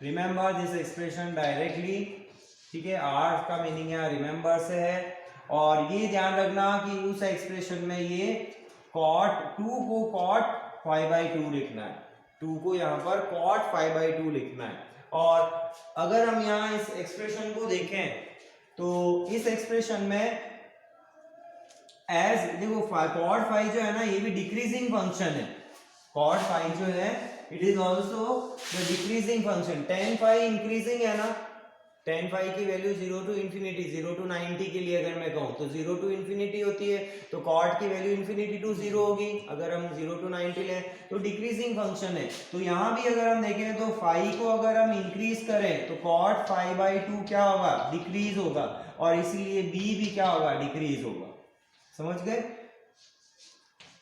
remember this expression directly. ठीक है, R का मीनिंग यहाँ remember से है, और ये ध्यान रखना कि उस एक्सप्रेशन में ये cot 2 को cot 5/2 लिखना है, 2 को यहाँ पर cot 5/2 लिखना है. और अगर हम यहाँ इस एक्सप्रेशन को देखें तो इस एक्सप्रेशन में एज देखो cot फाई जो है ना, ये भी डिक्रीजिंग फंक्शन है. cot फाई जो है it is also the decreasing function. tan phi increasing है ना, tan फाई की वैल्यू 0 to infinity, 0 to 90 के लिए अगर मैं कहूँ तो 0 to infinity होती है, तो cot की वैल्यू infinity to 0 होगी. अगर हम 0 to 90 लें तो डिक्रीजिंग फंक्शन है. तो यहाँ भी अगर हम देखें तो फाई को अगर हम इंक्रीज करें तो cot 5/2 क्या होगा, डिक्रीज होगा, और इसीलिए b भी क्या होगा, डिक्रीज होगा. समझ गए?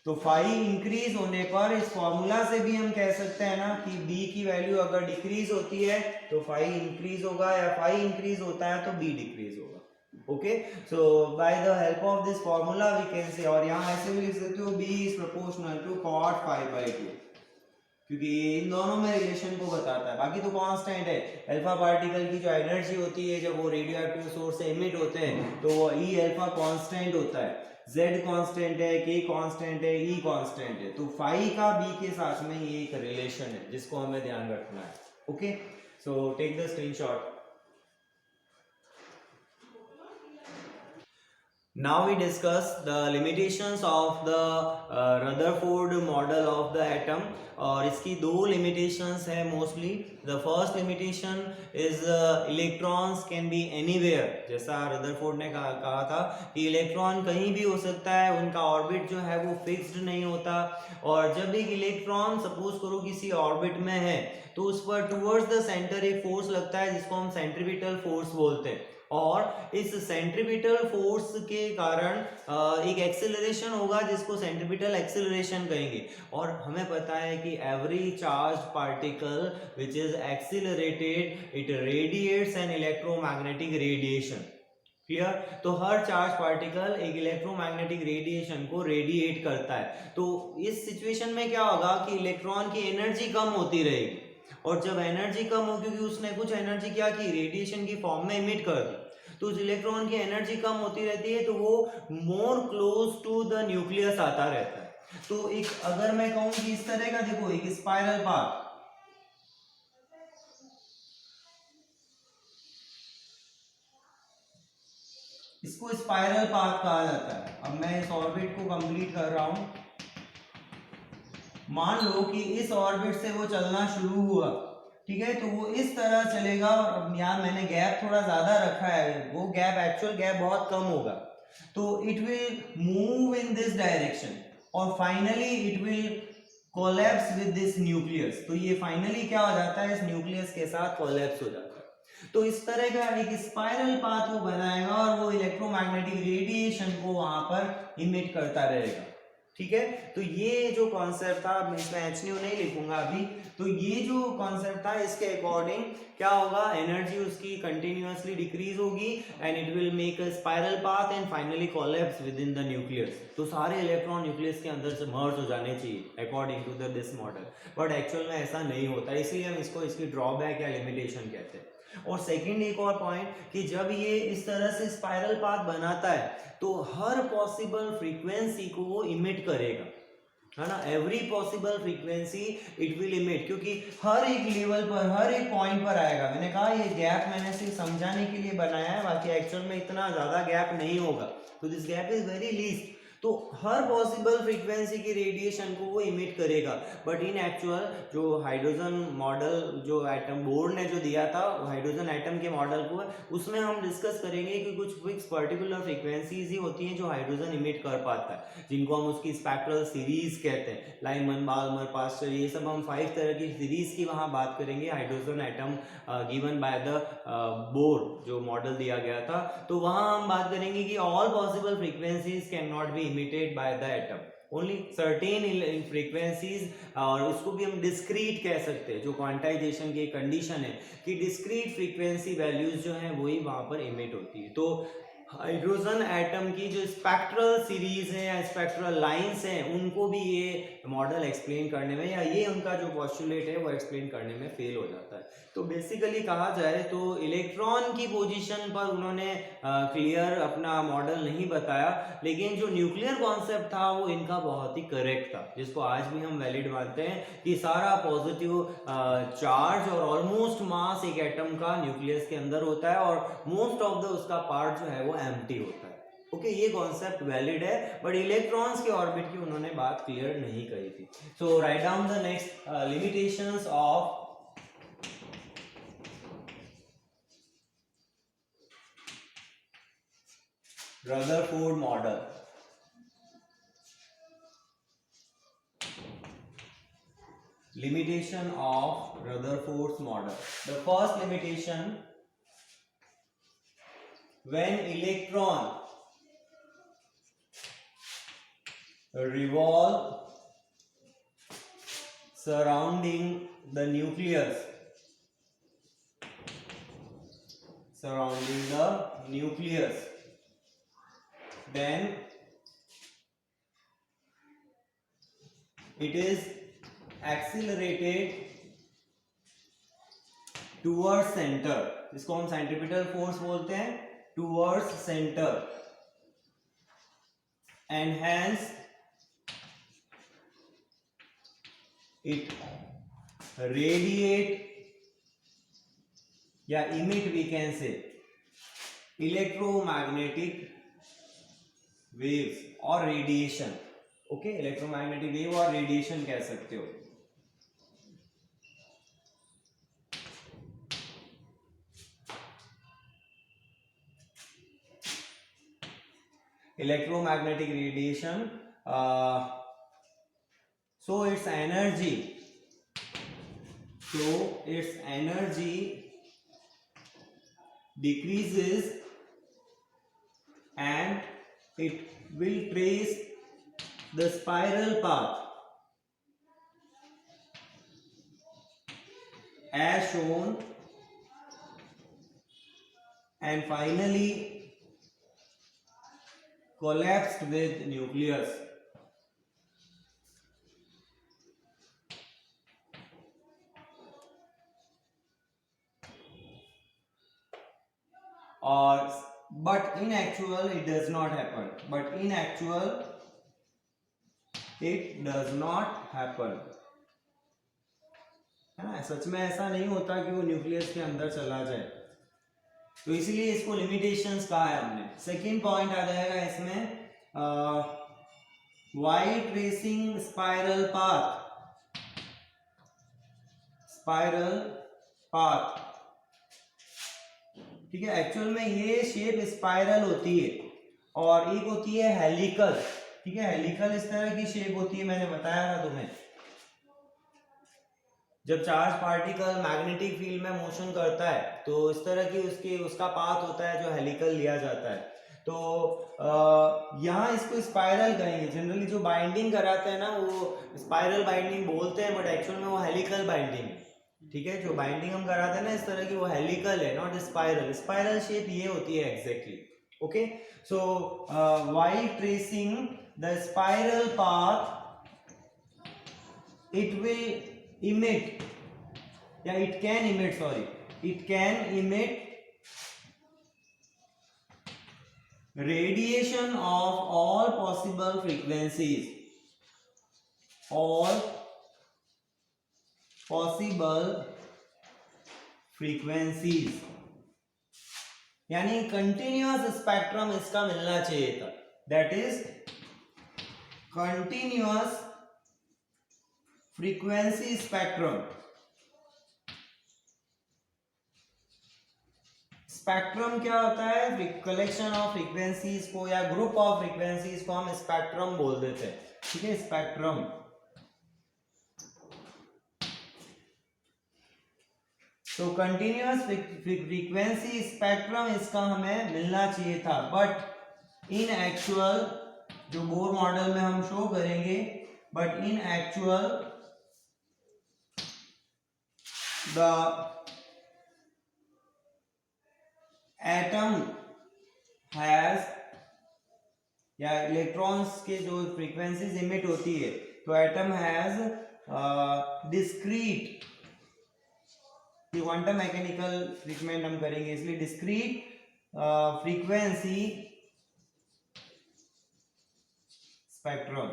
तो फाई इंक्रीज होने पर इस फॉर्मूला से भी हम कह सकते हैं ना कि b की वैल्यू अगर डिक्रीज होती है तो फाई इंक्रीज होगा, या फाई इंक्रीज होता है तो b डिक्रीज होगा. Okay, so by the help of this formula we can say, और यहाँ ऐसे भी लिख सकते हो b is proportional to cot 5/2, क्योंकि ये इन दोनों में रिलेशन को बताता है. बाकी तो कांस्टेंट है. अल्फा पार्टिकल की जो एनर्जी होती है जब वो रेडियो एक्टिव सोर्स से इमिट होते हैं तो वो ई अल्फा कांस्टेंट होता है, z कांस्टेंट है, k कांस्टेंट है, e कांस्टेंट है. तो फाई का b के साथ में ये एक रिलेशन है जिसको हमें ध्यान रखना है. Okay, so take the screenshot. Now we discuss the limitations of the Rutherford model of the atom. और इसकी दो limitations है mostly. The first limitation is electrons can be anywhere. जैसा रदरफोर्ड ने कहा था कि इलेक्ट्रॉन कहीं भी हो सकता है, उनका ऑर्बिट जो है वो फिक्स्ड नहीं होता. और जब एक इलेक्ट्रॉन सपोज करो किसी ऑर्बिट में है तो उस पर टुवर्ड्स द सेंटर एक फोर्स लगता है जिसको हम सेंट्रीपिटल फोर्स बोलते हैं. और इस सेंट्रीपिटल फोर्स के कारण एक एक्सेलरेशन होगा जिसको सेंट्रीपिटल एक्सेलरेशन कहेंगे. और हमें पता है कि every charge particle which is accelerated it radiates an electromagnetic radiation. Clear. तो हर चार्ज पार्टिकल एक इलेक्ट्रोमैग्नेटिक रेडिएशन को रेडिएट करता है. तो इस सिचुएशन में क्या होगा कि इलेक्ट्रॉन की एनर्जी कम होती रहेगी. और जब एनर्जी कम हो, क्योंकि उसने कुछ एनर्जी क्या की, रेडिएशन की फॉर्म में इमिट कर दी, तो उस इलेक्ट्रॉन की एनर्जी कम होती रहती है तो वो more close to the nucleus आता रहता है. तो एक अगर मैं कहूं कि इस तरह का देखो एक स्पाइरल पाथ, इसको स्पाइरल पाथ कहा जाता है. अब मैं इस ऑर्बिट को कंप्लीट कर रहा हूं. मान लो कि इस ऑर्बिट से वो चलना शुरू हुआ, ठीक है, तो वो इस तरह चलेगा. और अब यहाँ मैंने गैप थोड़ा ज्यादा रखा है, वो गैप एक्चुअल गैप बहुत कम होगा. तो it will move in this direction और finally it will collapse with this nucleus. तो ये फाइनली क्या हो जाता है, इस न्यूक्लियस के साथ कोलैप्स हो जाता है. तो इस तरह का एक स्पाइरल पाथ वो बनाएगा और वो इलेक्ट्रोमैग्नेटिक रेडिएशन को वहां पर इमिट करता रहेगा. ठीक है. तो ये जो कॉन्सेप्ट था, मैं इसमें एच नहीं लिखूंगा अभी. तो ये जो कॉन्सेप्ट था इसके अकॉर्डिंग क्या होगा, एनर्जी उसकी कंटिन्यूअसली डिक्रीज होगी and it will make a spiral path and finally collapse with in the nucleus. तो सारे इलेक्ट्रॉन न्यूक्लियस के अंदर से मर्ज हो जाने चाहिए according to this model. But actual में ऐसा नहीं होता, इसलिए हम इसको इसकी ड्रॉबैक या लिमिटेशन कहते हैं. और सेकंड एक और पॉइंट कि जब ये इस तरह से स्पाइरल पाथ बनाता है तो हर पॉसिबल फ्रीक्वेंसी को वो इमिट करेगा, है ना. Every possible frequency it will emit, क्योंकि हर एक लेवल पर हर एक पॉइंट पर आएगा. मैंने कहा ये गैप मैंने सिर्फ समझाने के लिए बनाया है, बाकी एक्चुअल में इतना ज्यादा गैप नहीं होगा. तो this gap is very least. तो हर पॉसिबल फ्रीक्वेंसी की रेडिएशन को वो इमिट करेगा. बट इन एक्चुअल जो हाइड्रोजन मॉडल जो एटम बोर्ड ने जो दिया था हाइड्रोजन एटम के मॉडल को, उसमें हम डिस्कस करेंगे कि कुछ फिक्स पर्टिकुलर फ्रीक्वेंसीज ही होती हैं जो हाइड्रोजन इमिट कर पाता है, जिनको हम उसकी स्पेक्ट्रल सीरीज कहते हैं. लाइमन, बाल्मर, पास्टर, ये सब हम 5 तरह की सीरीज की वहां बात करेंगे. Hydrogen atom given by the board जो मॉडल दिया गया था, तो वहां हम बात करेंगे कि all possible frequencies can not be emitted by the atom, only certain in frequencies. और उसको भी हम डिस्क्रीट कह सकते हैं, जो क्वांटाइजेशन की कंडीशन है कि डिस्क्रीट फ्रीक्वेंसी वैल्यूज जो हैं वही वहां पर इमिट होती है. तो हाइड्रोजन एटम की जो स्पेक्ट्रल सीरीज है या स्पेक्ट्रल लाइंस हैं उनको भी ये मॉडल एक्सप्लेन करने में, या ये उनका जो पॉस्टुलेट है वो एक्सप्लेन करने में फेल हो जाता है. तो बेसिकली कहा जाए तो इलेक्ट्रॉन की पोजीशन पर उन्होंने क्लियर अपना मॉडल नहीं बताया, लेकिन जो न्यूक्लियर कॉन्सेप्ट था वो इनका बहुत ही करेक्ट था, जिसको आज भी हम वैलिड मानते हैं कि सारा पॉजिटिव चार्ज और ऑलमोस्ट मास एक एटम का न्यूक्लियस के अंदर होता है और मोस्ट ऑफ द उसका पार्ट जो है वो एम्प्टी होता है. ओके, ये कॉन्सेप्ट वैलिड है, बट इलेक्ट्रॉन्स के ऑर्बिट की उन्होंने बात क्लियर नहीं कही थी. So write down the next limitations of Rutherford model. Limitation of Rutherford's model. The first limitation, when electron revolve surrounding the nucleus, then it is accelerated towards center, जिसको हम centripetal force बोलते हैं, towards center, and hence it radiate या emit, we can say, electromagnetic waves और radiation, okay, electromagnetic wave और radiation कह सकते हो। Electromagnetic radiation, so its energy decreases and it will trace the spiral path as shown and finally collapsed with nucleus. Or but in actual it does not happen. But in actual it does not happen. है ना, सच में ऐसा नहीं होता कि वो nucleus के अंदर चला जाए, तो इसीलिए इसको लिमिटेशंस कहा है हमने। सेकंड पॉइंट आ जाएगा इसमें, वाई ट्रेसिंग स्पाइरल पाथ, ठीक है। एक्चुअल में ये शेप स्पाइरल होती है और एक होती है हेलिकल, ठीक है। हेलिकल इस तरह की शेप होती है, मैंने बताया था तुम्हें। जब चार्ज पार्टिकल मैग्नेटिक फील्ड में मोशन करता है तो इस तरह की उसका पाथ होता है जो हेलिकल लिया जाता है। तो यहाँ इसको स्पाइरल कहेंगे। जनरली जो बाइंडिंग कराते हैं ना वो स्पाइरल बाइंडिंग बोलते हैं, बट एक्चुअल में वो हेलिकल बाइंडिंग है, ठीक है। जो बाइंडिंग हम कराते हैं ना इस तरह की वो हेलिकल है, नॉट स्पाइरल। स्पाइरल शेप ये होती है exactly, okay. So while tracing the spiral path it will emit, yeah, it can emit, sorry, it can emit radiation of all possible frequencies, all possible frequencies, यानी continuous spectrum इसका मिलना चाहिए था, that is continuous frequency spectrum. Spectrum क्या होता है? Collection of frequencies को या ग्रुप ऑफ फ्रीक्वेंसीज को हम स्पेक्ट्रम बोल देते हैं, ठीक है, स्पेक्ट्रम। तो कंटिन्यूअस फ्रीक्वेंसी स्पेक्ट्रम इसका हमें मिलना चाहिए था, बट इन एक्चुअल जो बोर मॉडल में हम शो करेंगे, but in actual the atom has, या इलेक्ट्रॉन्स के जो फ्रीक्वेंसीज इमिट होती है तो atom has discrete, quantum mechanical treatment हम करेंगे इसलिए डिस्क्रीट फ्रीक्वेंसी स्पेक्ट्रम,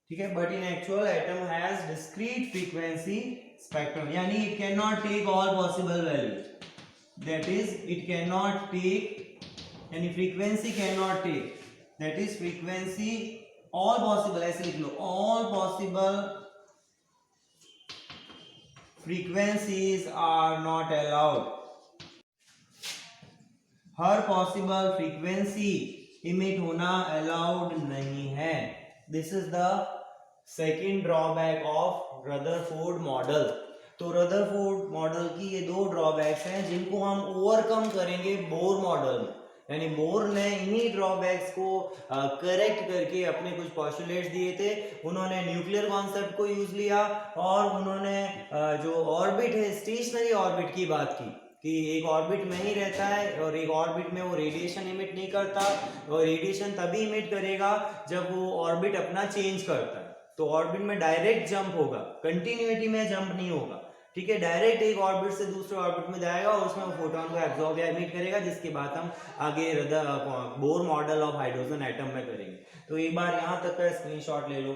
ठीक है। But in actual atom has discrete frequency spectrum, यानी it can not take all possible values, that is it can not take, यानी frequency can not take, that is frequency all possible, ऐसे लिख लो, all possible frequencies are not allowed. हर possible frequency emit होना allowed नहीं है। This is the second drawback of Rutherford model. तो Rutherford model की ये दो ड्रॉबैक्स हैं जिनको हम ओवरकम करेंगे बोर मॉडल में, यानी बोर ने इन्हीं ड्रॉबैक्स को करेक्ट करके अपने कुछ पॉस्टुलेट्स दिए थे। उन्होंने न्यूक्लियर कॉन्सेप्ट को यूज लिया और उन्होंने जो ऑर्बिट है, स्टेशनरी ऑर्बिट की बात की कि एक ऑर्बिट में ही रहता है और एक ऑर्बिट में वो रेडिएशन इमिट नहीं करता, और रेडिएशन तभी इमिट करेगा जब वो ऑर्बिट अपना चेंज करता है। तो ऑर्बिट में डायरेक्ट जंप होगा, कंटिन्यूटी में जंप नहीं होगा, ठीक है। डायरेक्ट एक ऑर्बिट से दूसरे ऑर्बिट में जाएगा और उसमें वो फोटोन को एब्जॉर्ब या इमिट करेगा, जिसकी बात हम आगे Bohr model of hydrogen atom में करेंगे। तो एक बार यहाँ तक का स्क्रीनशॉट ले लो।